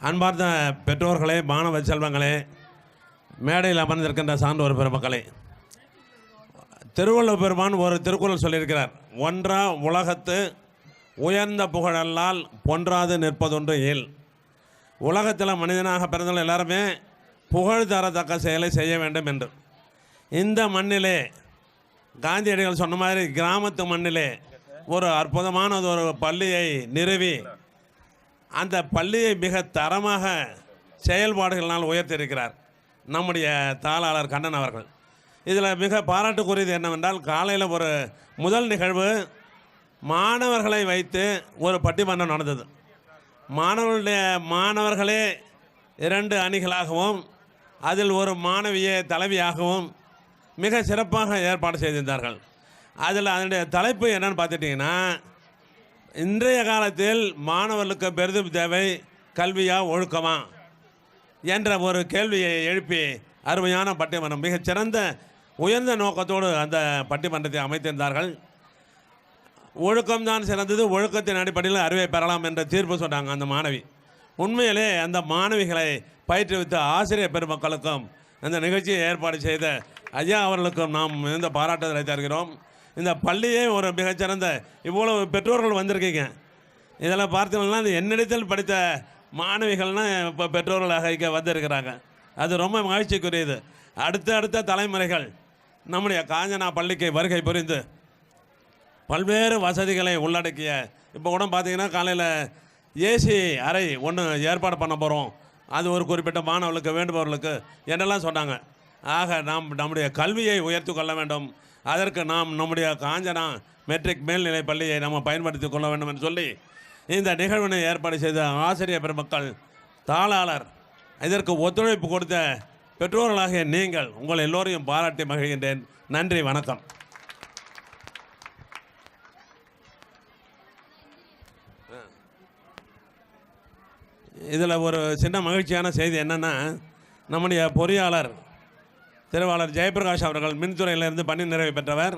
அன்பார்ந்த பெற்றோர்களே, மாணவ செல்வங்களே, மேடையில் அமர்ந்திருக்கின்ற சான்றோர் பெருமக்களே, திருவள்ளுவர் பெருமான் ஒரு திருக்குறள் சொல்லியிருக்கிறார். ஒன்றா உலகத்து உயர்ந்த புகழல்லால் பொன்றாது நிற்பதொன்று இயல். உலகத்தில் மனிதனாக பிறந்தவர்கள் எல்லாருமே புகழ் தரத்தக்க செயலை செய்ய வேண்டும் என்று. இந்த மண்ணிலே காந்தியடிகள் சொன்ன மாதிரி கிராமத்து மண்ணிலே ஒரு அற்புதமான ஒரு பள்ளியை நிறுவி அந்த பள்ளியை மிக தரமாக செயல்பாடுகளினால் உயர்த்தியிருக்கிறார் நம்முடைய தாளாளர் கண்ணன் அவர்கள். இதில் மிக பாராட்டுக்குரியது என்னவென்றால், காலையில் ஒரு முதல் நிகழ்வு மாணவர்களை வைத்து ஒரு பட்டிமன்றம் நடந்தது. மாணவர்களே 2 அணிகளாகவும் அதில் ஒரு மாணவியை தலைவியாகவும் மிக சிறப்பாக ஏற்பாடு செய்திருந்தார்கள். அதில் அதனுடைய தலைப்பு என்னன்னு பார்த்துட்டிங்கன்னா, இன்றைய காலத்தில் மாணவர்களுக்கு பெரிதும் தேவை கல்வியா ஒழுக்கமா என்ற ஒரு கேள்வியை எழுப்பி அருமையான பட்டிமன்றம், மிகச்சிறந்த உயர்ந்த நோக்கத்தோடு அந்த பட்டிமன்றத்தை அமைத்திருந்தார்கள். ஒழுக்கம்தான் சிறந்தது, ஒழுக்கத்தின் அடிப்படையில் அறிவை பெறலாம் என்ற தீர்ப்பு சொன்னாங்க அந்த மாணவி. உண்மையிலே அந்த மாணவிகளை பயிற்றுவித்த ஆசிரியர் பெருமக்களுக்கும் இந்த நிகழ்ச்சியை ஏற்பாடு செய்த ஐயா அவர்களுக்கும் நாம் இந்த பாராட்டுதலை தருகிறோம். இந்த பள்ளியே ஒரு மிகச்சிறந்த, இவ்வளவு பெற்றோர்கள் வந்திருக்கீங்க. இதில் பார்த்தீங்கன்னா என்னிடத்தில் படித்த மாணவிகள்னால் இப்போ பெற்றோர்களாக இங்கே வந்திருக்கிறாங்க. அது ரொம்ப மகிழ்ச்சிக்குரியது. அடுத்த தலைமுறைகள் நம்முடைய காஞ்சனா பள்ளிக்கு வருகை புரிந்து பல்வேறு வசதிகளை உள்ளடக்கிய, இப்போ கூட பார்த்தீங்கன்னா காலையில் ஏசி அறை ஒன்று ஏற்பாடு பண்ண போகிறோம், அது ஒரு குறிப்பிட்ட மாணவர்களுக்கு வேண்டுபவர்களுக்கு என்றெல்லாம் சொன்னாங்க. ஆக நாம் நம்முடைய கல்வியை உயர்த்தி கொள்ள வேண்டும். அதற்கு நாம் நம்முடைய காஞ்சனா மெட்ரிக் மேல்நிலை பள்ளியை நாம் பயன்படுத்தி கொள்ள வேண்டும் என்று சொல்லி இந்த நிகழ்வினை ஏற்பாடு செய்த ஆசிரியர் பெருமக்கள், தாளாளர், இதற்கு ஒத்துழைப்பு கொடுத்த பெற்றோர்களாகிய நீங்கள், உங்கள் எல்லோரையும் பாராட்டி மகிழ்கின்றேன். நன்றி, வணக்கம். இதில் ஒரு சின்ன மகிழ்ச்சியான செய்தி என்னென்னா, நம்முடைய பொறியாளர் திருவாளர் ஜெயபிரகாஷ் அவர்கள் மின்துறையிலிருந்து பணி நிறைவு பெற்றவர்.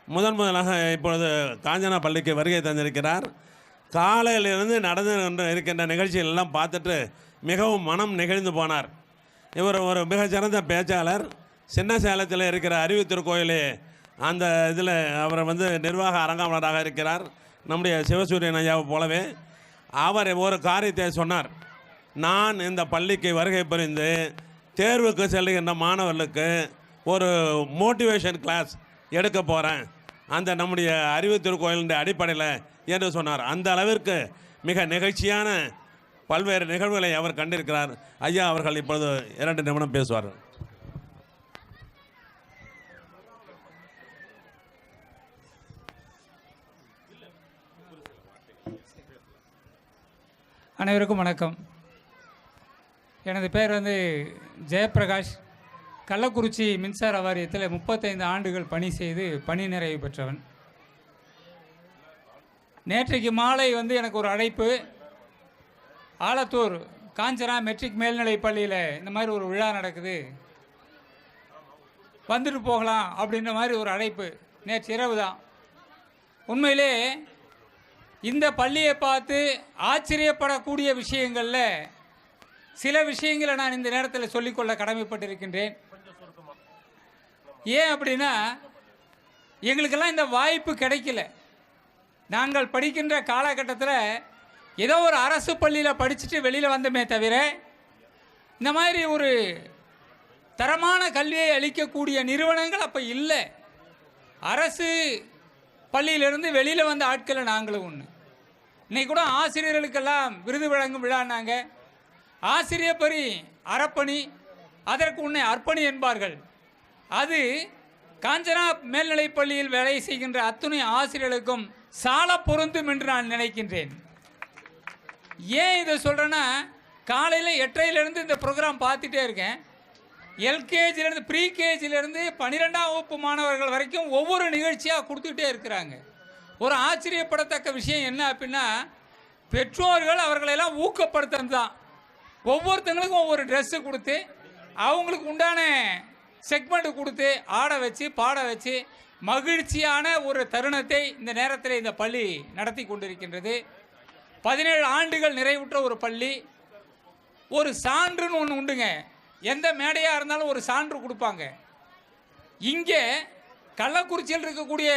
முதலாக இப்பொழுது காஞ்சனா பள்ளிக்கு வருகை தந்திருக்கிறார். காலையிலிருந்து நடந்து இருக்கின்ற நிகழ்ச்சிகளெல்லாம் பார்த்துட்டு மிகவும் மனம் நெகிழ்ந்து போனார். இவர் ஒரு மிகச்சிறந்த பேச்சாளர். சின்ன சேலத்தில் இருக்கிற அறிவு திருக்கோயிலே அந்த இதில் அவர் வந்து நிர்வாக அரங்காவலராக இருக்கிறார். நம்முடைய சிவசூரியன் ஐயாவை போலவே அவர் ஒரு காரியத்தை சொன்னார். நான் இந்த பள்ளிக்கு வருகை புரிந்து தேர்வுக்கு செல்லுகின்ற மாணவர்களுக்கு ஒரு மோட்டிவேஷன் கிளாஸ் எடுக்க போகிறேன், அந்த நம்முடைய அறிவு திருக்கோயிலுடைய அடிப்படையில் என்று சொன்னார். அந்த அளவிற்கு மிக நிகழ்ச்சியான பல்வேறு நிகழ்வுகளை அவர் கண்டிருக்கிறார். ஐயா அவர்கள் இப்பொழுது 2 நிமிடம் பேசுவார். அனைவருக்கும் வணக்கம். எனது பேர் வந்து ஜெயப்பிரகாஷ். கள்ளக்குறிச்சி மின்சார வாரியத்தில் 35 ஆண்டுகள் பணி செய்து பணி நிறைவு பெற்றவன். நேற்றைக்கு மாலை வந்து எனக்கு ஒரு அழைப்பு, ஆலத்தூர் காஞ்சனா மெட்ரிக் மேல்நிலை பள்ளியில் இந்த மாதிரி ஒரு விழா நடக்குது, வந்துட்டு போகலாம் அப்படின்ற மாதிரி ஒரு அழைப்பு. நேற்று இரவு தான். உண்மையிலே இந்த பள்ளியை பார்த்து ஆச்சரியப்படக்கூடிய விஷயங்களில் சில விஷயங்களை நான் இந்த நேரத்தில் சொல்லிக்கொள்ள கடமைப்பட்டிருக்கின்றேன். ஏன் அப்படின்னா, எங்களுக்கெல்லாம் இந்த வாய்ப்பு கிடைக்கல. நாங்கள் படிக்கின்ற காலகட்டத்தில் ஏதோ ஒரு அரசு பள்ளியில் படிச்சுட்டு வெளியில் வந்தோமே தவிர, இந்த மாதிரி ஒரு தரமான கல்வியை அளிக்கக்கூடிய நிறுவனங்கள் அப்போ இல்லை. அரசு பள்ளியிலிருந்து வெளியில் வந்த ஆட்களை நாங்களும் ஒன்று. இன்றைக்கி கூட ஆசிரியர்களுக்கெல்லாம் விருது வழங்கும் விழானாங்க. ஆசிரியர் பணி அறப்பணி, அதற்கு உன்னை அர்ப்பணி என்பார்கள். அது காஞ்சனா மேல்நிலைப் பள்ளியில் வேலை செய்கின்ற அத்துணை ஆசிரியர்களுக்கும் சால பொருந்தும் என்று நான் நினைக்கின்றேன். ஏன் இதை சொல்கிறேன்னா, காலையில் 8:30 இந்த ப்ரோக்ராம் பார்த்துட்டே இருக்கேன். எல்கேஜிலேருந்து ப்ரீகேஜிலேருந்து 12ஆம் வகுப்பு மாணவர்கள் வரைக்கும் ஒவ்வொரு நிகழ்ச்சியாக கொடுத்துக்கிட்டே இருக்கிறாங்க. ஒரு ஆச்சரியப்படத்தக்க விஷயம் என்ன அப்படின்னா, பெற்றோர்கள் அவர்களெல்லாம் ஊக்கப்படுத்துறது தான். ஒவ்வொருத்தங்களுக்கும் ஒவ்வொரு ட்ரெஸ்ஸு கொடுத்து, அவங்களுக்கு உண்டான செக்மெண்ட்டு கொடுத்து, ஆட வச்சு பாட வச்சு மகிழ்ச்சியான ஒரு தருணத்தை இந்த நேரத்தில் இந்த பள்ளி நடத்தி கொண்டிருக்கின்றது. 17 ஆண்டுகள் நிறைவுற்ற ஒரு பள்ளி. ஒரு சான்றுன்னு ஒன்று உண்டுங்க. எந்த மேடையாக இருந்தாலும் ஒரு சான்று கொடுப்பாங்க. இங்கே கள்ளக்குறிச்சியில் இருக்கக்கூடிய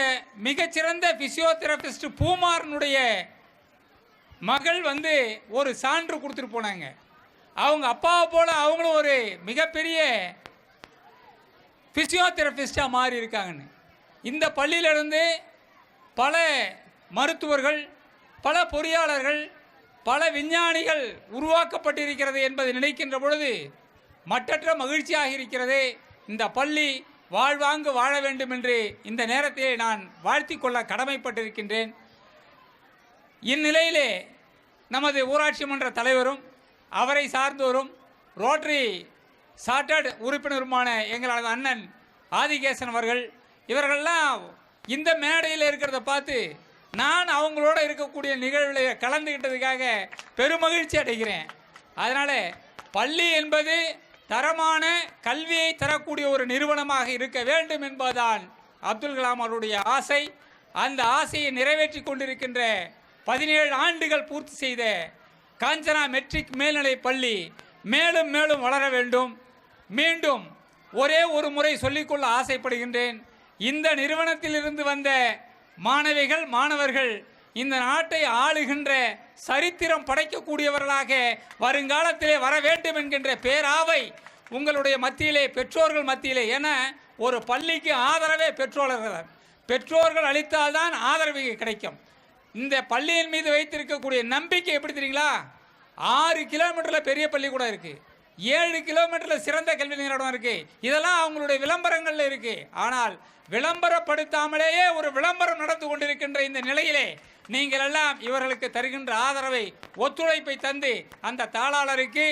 மிகச்சிறந்த பிசியோதெரபிஸ்ட் பூமாரனுடைய மகள் வந்து ஒரு சான்று கொடுத்துட்டு போனாங்க. அவங்க அப்பாவை போல அவங்களும் ஒரு மிகப்பெரிய பிசியோதெரபிஸ்டாக மாறி இருக்காங்கன்னு. இந்த பள்ளியிலிருந்து பல மருத்துவர்கள், பல பொறியாளர்கள், பல விஞ்ஞானிகள் உருவாக்கப்பட்டிருக்கிறது என்பதை நினைக்கின்ற பொழுது மற்றற்ற மகிழ்ச்சியாக இருக்கிறது. இந்த பள்ளி வாழ்வாங்கு வாழ வேண்டும் என்று இந்த நேரத்திலே நான் வாழ்த்திக் கொள்ள கடமைப்பட்டிருக்கின்றேன். இந்நிலையிலே நமது ஊராட்சி மன்ற தலைவரும் அவரை சார்ந்தோரும் ரோட்டரி சார்ட்டர்டு உறுப்பினருமான எங்களது அண்ணன் ஆதிகேசன் அவர்கள், இவர்கள்லாம் இந்த மேடையில் இருக்கிறத பார்த்து நான் அவங்களோட இருக்கக்கூடிய நிகழ்வில் கலந்துக்கிட்டதுக்காக பெருமகிழ்ச்சி அடைகிறேன். அதனால் பள்ளி என்பது தரமான கல்வியை தரக்கூடிய ஒரு நிறுவனமாக இருக்க வேண்டும் என்பதுதான் அப்துல் கலாம் அவருடைய ஆசை. அந்த ஆசையை நிறைவேற்றி கொண்டிருக்கின்ற 17 ஆண்டுகள் பூர்த்தி செய்த காஞ்சனா மெட்ரிக் மேல்நிலை பள்ளி மேலும் மேலும் வளர வேண்டும். மீண்டும் ஒரே ஒரு முறை சொல்லிக்கொள்ள ஆசைப்படுகின்றேன். இந்த நிறுவனத்திலிருந்து வந்த மாணவிகள் மாணவர்கள் இந்த நாட்டை ஆளுகின்ற சரித்திரம் படைக்கக்கூடியவர்களாக வருங்காலத்திலே வர வேண்டும் என்கின்ற பேராவை உங்களுடைய மத்தியிலே, பெற்றோர்கள் மத்தியிலே, என ஒரு பள்ளிக்கு ஆதரவே பெற்றோர்கள் அளித்தால்தான் ஆதரவு கிடைக்கும். இந்த பள்ளியின் மீது வைத்திருக்கக்கூடிய நம்பிக்கை எப்படி தெரியுங்களா? 6 கிலோமீட்டரில் பெரிய பள்ளிக்கூடம் இருக்குது, 7 கிலோமீட்டரில் சிறந்த கல்வி நிறுவனம் இருக்குது. இதெல்லாம் அவங்களுடைய விளம்பரங்களில் இருக்குது. ஆனால் விளம்பரப்படுத்தாமலேயே ஒரு விளம்பரம் நடந்து கொண்டிருக்கின்ற இந்த நிலையிலே நீங்கள் எல்லாம் இவர்களுக்கு தருகின்ற ஆதரவை, ஒத்துழைப்பை தந்து அந்த தாளாளருக்கு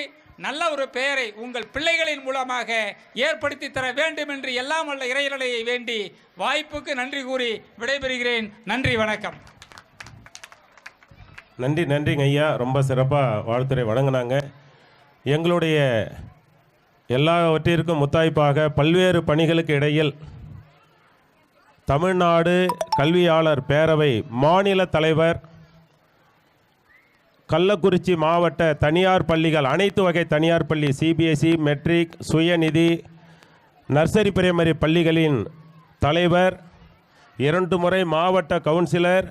நல்ல ஒரு பெயரை உங்கள் பிள்ளைகளின் மூலமாக ஏற்படுத்தி தர வேண்டும் என்று எல்லாம் வல்ல இறையருளையை வேண்டி வாய்ப்புக்கு நன்றி கூறி விடைபெறுகிறேன். நன்றி, வணக்கம். நன்றிங்க ஐயா. ரொம்ப சிறப்பாக வாழ்த்துறை வழங்கினாங்க. எங்களுடைய எல்லாவற்றிற்கும் முத்தாய்ப்பாக பல்வேறு பணிகளுக்கு இடையில் தமிழ்நாடு கல்வியாளர் பேரவை மாநில தலைவர் கள்ளக்குறிச்சி மாவட்ட தனியார் பள்ளிகள், அனைத்து வகை தனியார் பள்ளி, சிபிஎஸ்இ, மெட்ரிக், சுயநிதி, நர்சரி பிரைமரி பள்ளிகளின் தலைவர், 2 முறை மாவட்ட கவுன்சிலர்,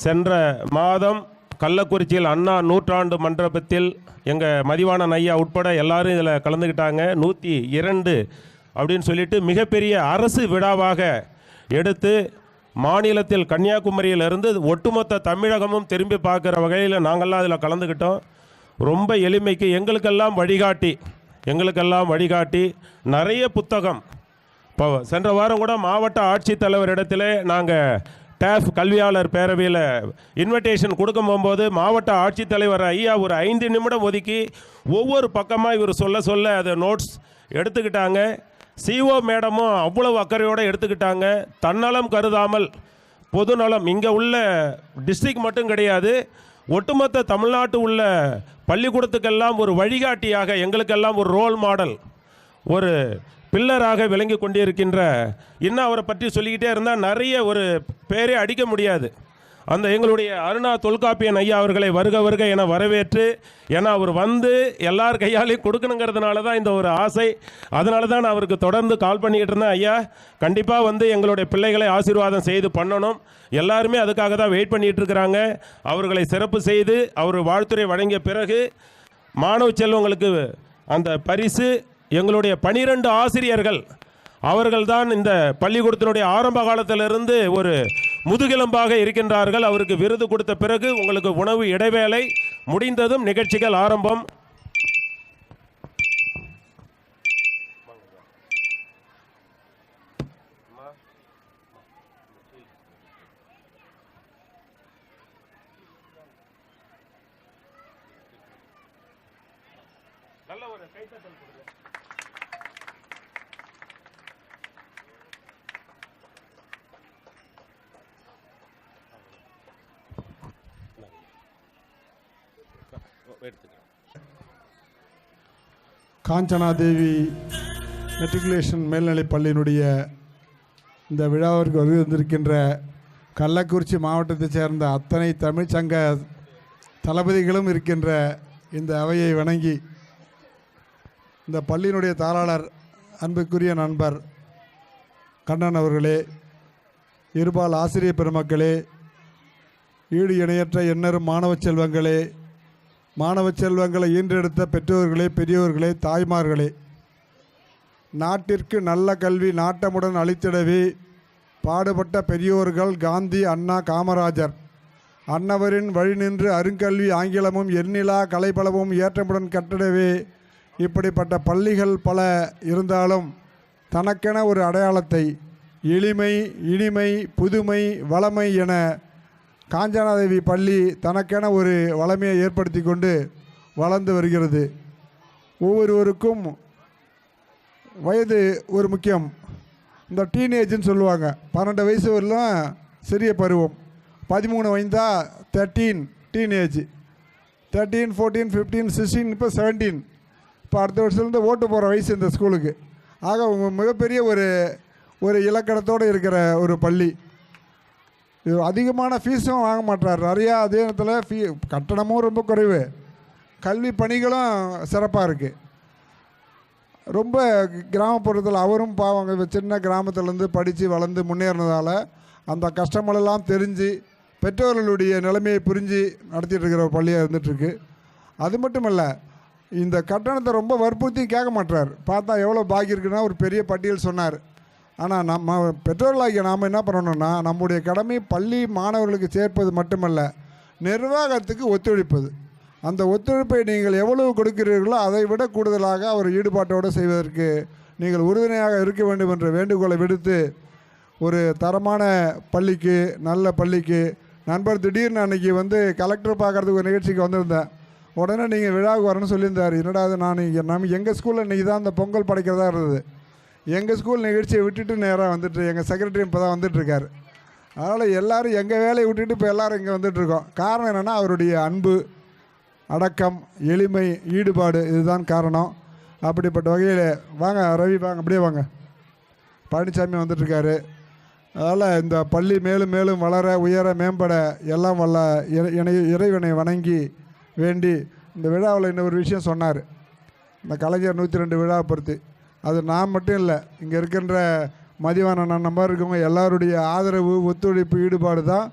சென்ற மாதம் கள்ளக்குறிச்சியில் அண்ணா நூற்றாண்டு மண்டபத்தில் எங்கள் மதிவாணன் ஐயா உட்பட எல்லாரும் இதில் கலந்துக்கிட்டாங்க. 102 அப்படின்னு சொல்லிட்டு மிகப்பெரிய அரசு விழாவாக எடுத்து மாநிலத்தில் கன்னியாகுமரியிலிருந்து ஒட்டுமொத்த தமிழகமும் திரும்பி பார்க்குற வகையில் நாங்கள்லாம் அதில் கலந்துக்கிட்டோம். ரொம்ப எளிமைக்கு எங்களுக்கெல்லாம் வழிகாட்டி நிறைய புத்தகம். இப்போ சென்ற வாரம் கூட மாவட்ட ஆட்சித்தலைவரிடத்தில் நாங்கள் டேஃப் கல்வியாளர் பேரவையில் இன்விடேஷன் கொடுக்க போகும்போது மாவட்ட ஆட்சித்தலைவர் ஐயா ஒரு 5 நிமிடம் ஒதுக்கி ஒவ்வொரு பக்கமாக இவர் சொல்ல அதை நோட்ஸ் எடுத்துக்கிட்டாங்க. சிஓ மேடமும் அவ்வளவு அக்கறையோடு எடுத்துக்கிட்டாங்க. தன்னலம் கருதாமல் பொதுநலம், இங்கே உள்ள டிஸ்ட்ரிக்ட் மட்டும் கிடையாது, ஒட்டுமொத்த தமிழ்நாட்டு உள்ள பள்ளிக்கூடத்துக்கெல்லாம் ஒரு வழிகாட்டியாக, எங்களுக்கெல்லாம் ஒரு ரோல் மாடல், ஒரு பில்லராக விளங்கி கொண்டிருக்கின்ற, இன்னும் அவரை பற்றி சொல்லிக்கிட்டே இருந்தால் நிறைய ஒரு பேரே அடிக்க முடியாது. அந்த எங்களுடைய அருணா தொல்காப்பியன் ஐயா அவர்களை வருக என வரவேற்று, ஏன்னா அவர் வந்து எல்லார் கையாலையும் கொடுக்கணுங்கிறதுனால தான் இந்த ஒரு ஆசை. அதனால தான் நான் அவருக்கு தொடர்ந்து கால் பண்ணிக்கிட்டு இருந்தேன். ஐயா கண்டிப்பாக வந்து எங்களுடைய பிள்ளைகளை ஆசீர்வாதம் செய்து பண்ணணும், எல்லாருமே அதுக்காக தான் வெயிட் பண்ணிகிட்டு இருக்கிறாங்க. அவர்களை சிறப்பு செய்து அவர் வாழ்த்துறை வழங்கிய பிறகு மாணவ செல்வங்களுக்கு அந்த பரிசு எங்களுடைய 12 ஆசிரியர்கள் அவர்கள்தான் இந்த பள்ளிக்கூடத்தினுடைய ஆரம்ப காலத்திலிருந்து ஒரு முதுகெலும்பாக இருக்கின்றார்கள். அவருக்கு விருது கொடுத்த பிறகு உங்களுக்கு உணவு இடைவேளை முடிந்ததும் நிகழ்ச்சிகள் ஆரம்பம். நல்ல ஒரு கைத்தட்டல் கொடுங்க. காஞ்சனாதேவி மெட்ரிகுலேஷன் மேல்நிலைப் பள்ளியினுடைய இந்த விழாவிற்கு வருகை வந்திருக்கின்ற கள்ளக்குறிச்சி மாவட்டத்தைச் சேர்ந்த அத்தனை தமிழ்ச்சங்க தளபதிகளும் இருக்கின்ற இந்த அவையை வணங்கி, இந்த பள்ளியினுடைய தாளாளர் அன்புக்குரிய நண்பர் கண்ணன் அவர்களே, இருபால் ஆசிரியர் பெருமக்களே, ஈடு இணையற்ற எண்ணரும் மாணவ செல்வங்களே, மாணவ செல்வங்களை ஈன்றெடுத்த பெற்றோர்களே, பெரியோர்களே, தாய்மார்களே, நாட்டிற்கு நல்ல கல்வி நாட்டமுடன் அளித்திடவே பாடுபட்ட பெரியோர்கள் காந்தி, அண்ணா, காமராஜர். அன்னவரின் வழி நின்று அருங்கல்வி ஆங்கிலமும் எண்ணிலா கலைப்பலமும் ஏற்றமுடன் கட்டிடவே இப்படிப்பட்ட பள்ளிகள் பல இருந்தாலும் தனக்கென ஒரு அடையாளத்தை எளிமை, இனிமை, புதுமை, வளமை என காஞ்சனாதேவி பள்ளி தனக்கென ஒரு வளமையை ஏற்படுத்தி கொண்டு வளர்ந்து வருகிறது. ஒவ்வொருவருக்கும் வயது ஒரு முக்கியம். இந்த டீனேஜ்னு சொல்லுவாங்க, 12 வயசு வரலாம் சிறிய பருவம், 13 வயதாக 13 டீனேஜ், 13, 14, 15, 16, இப்போ 17, இப்போ அடுத்த வருஷத்துலேருந்து ஓட்டு போகிற வயசு இந்த ஸ்கூலுக்கு. ஆக மிகப்பெரிய ஒரு இலக்கணத்தோடு இருக்கிற ஒரு பள்ளி. அதிகமான ஃபீஸும் வாங்க மாட்டார் நிறையா. அதே நேரத்தில் கட்டணமும் ரொம்ப குறைவு, கல்வி பணிகளும் சிறப்பாக இருக்குது. ரொம்ப கிராமப்புறத்தில் அவரும் பாவங்க சின்ன கிராமத்துலேருந்து படித்து வளர்ந்து முன்னேறினதால் அந்த கஷ்டங்களெல்லாம் தெரிஞ்சு பெற்றோர்களுடைய நிலைமையை புரிஞ்சு நடத்திட்டு இருக்கிற ஒரு பள்ளியாக இருந்துகிட்ருக்கு. அது மட்டும் இல்லை, இந்த கட்டணத்தை ரொம்ப வற்புறுத்தி கேட்க மாட்டார். பார்த்தா எவ்வளோ பாக்கி இருக்குன்னா ஒரு பெரிய பட்டியல் சொன்னார். ஆனால் நம்ம பெற்றோர்களாகிய நாம் என்ன பண்ணணும்னா, நம்முடைய கடமை பள்ளி மாணவர்களுக்கு சேர்ப்பது மட்டுமல்ல, நிர்வாகத்துக்கு ஒத்துழைப்பது. அந்த ஒத்துழைப்பை நீங்கள் எவ்வளவு கொடுக்கிறீர்களோ அதை விட கூடுதலாக அவர் ஈடுபாட்டோடு செய்வதற்கு நீங்கள் உறுதுணையாக இருக்க வேண்டும் என்ற வேண்டுகோளை விடுத்து, ஒரு தரமான பள்ளிக்கு, நல்ல பள்ளிக்கு நண்பர் திடீர்னு அன்றைக்கி வந்து கலெக்டர் பார்க்குறதுக்கு ஒரு நிகழ்ச்சிக்கு வந்திருந்தேன். உடனே நீங்கள் விழாவுக்கு வரணும்னு சொல்லியிருந்தார். என்னடா அது, நம்ம எங்கள் ஸ்கூலில் இன்றைக்கி தான் அந்த பொங்கல் படைக்கிறதா இருந்தது. எங்கள் ஸ்கூல் நிகழ்ச்சியை விட்டுட்டு நேராக வந்துட்டு எங்கள் செக்ரட்டரி இப்போ தான் வந்துட்டுருக்கார். அதனால் எல்லோரும் எங்கள் வேலையை விட்டுட்டு இப்போ எல்லோரும் இங்கே வந்துட்டுருக்கோம். காரணம் என்னென்னா அவருடைய அன்பு, அடக்கம், எளிமை, ஈடுபாடு, இதுதான் காரணம். அப்படிப்பட்ட வகையில் வாங்க ரவி, வாங்க அப்படியே வாங்க. பழனிசாமி வந்துட்டுருக்காரு. அதனால் இந்த பள்ளி மேலும் மேலும் வளர உயர மேம்பட எல்லாம் வல்ல இறைவனை வணங்கி வேண்டி இந்த விழாவில் இன்னொரு விஷயம் சொன்னார். இந்த கலைஞர் 102 விழாவை பொறுத்து அது நான் மட்டும் இல்லை, இங்கே இருக்கின்ற மதிவான அண்ணன் மாதிரி இருக்கவங்க எல்லாருடைய ஆதரவு ஒத்துழைப்பு ஈடுபாடு தான்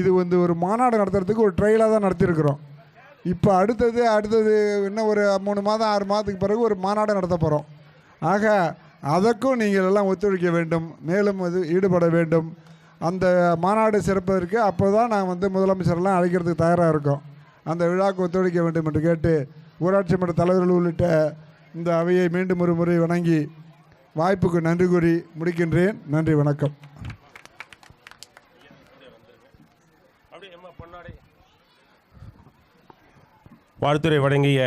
இது வந்து ஒரு மாநாடு நடத்துறதுக்கு ஒரு ட்ரையலாக தான் நடத்தியிருக்கிறோம். இப்போ அடுத்தது இன்னும் ஒரு 3 மாதம் 6 மாதத்துக்கு பிறகு ஒரு மாநாடு நடத்த போகிறோம். ஆக அதற்கும் நீங்கள் எல்லாம் ஒத்துழைக்க வேண்டும், மேலும் அது ஈடுபட வேண்டும். அந்த மாநாடு சிறப்பதற்கு அப்போ தான் நான் வந்து முதலமைச்சரெல்லாம் அழைக்கிறதுக்கு தயாராக இருக்கோம். அந்த விழாவுக்கு ஒத்துழைக்க வேண்டும் என்று கேட்டு ஊராட்சி மன்ற தலைவர்கள் உள்ளிட்ட இந்த அவையை மீண்டும் ஒரு முறை வணங்கி வாய்ப்புக்கு நன்றி கூறி முடிக்கின்றேன். நன்றி, வணக்கம். வாழ்த்துரை வழங்கிய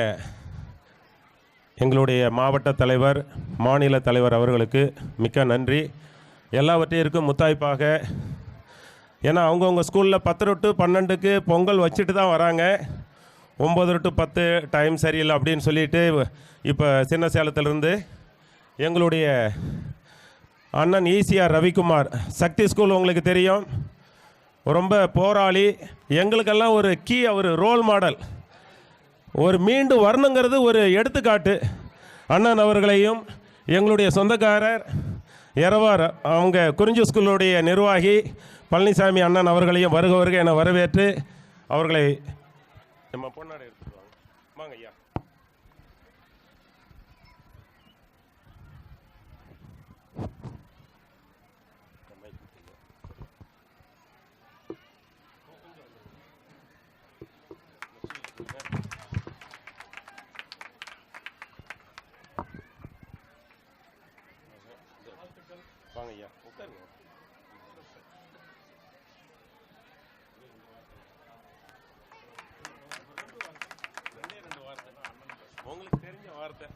எங்களுடைய மாவட்ட தலைவர், மாநில தலைவர் அவர்களுக்கு மிக்க நன்றி. எல்லாவற்றையும் முத்தாய்ப்பாக, ஏன்னா அவங்கவுங்க ஸ்கூலில் 10 to 12க்கு பொங்கல் வச்சுட்டு தான் வராங்க. 9 to 10 டைம் சரியில்லை அப்படின்னு சொல்லிட்டு இப்போ சின்ன சேலத்திலிருந்து எங்களுடைய அண்ணன் ஈசிஆர் ரவிக்குமார், சக்தி ஸ்கூல் உங்களுக்கு தெரியும், ரொம்ப போராளி, எங்களுக்கெல்லாம் ஒரு அவர் ரோல் மாடல், ஒரு மீண்டு வரணுங்கிறது ஒரு எடுத்துக்காட்டு. அண்ணன் அவர்களையும் எங்களுடைய சொந்தக்காரர் எரவார் அவங்க குறிஞ்சி ஸ்கூலுடைய நிர்வாகி பழனிசாமி அண்ணன் அவர்களையும் வருக என வரவேற்று அவர்களை நம்ம பொன்னாடை எடுத்துக்குவாங்க. வாங்க ஐயா. வாங்க ஐயா, உட்காருங்க. உங்களுக்கு தெரிஞ்ச வார்த்தை.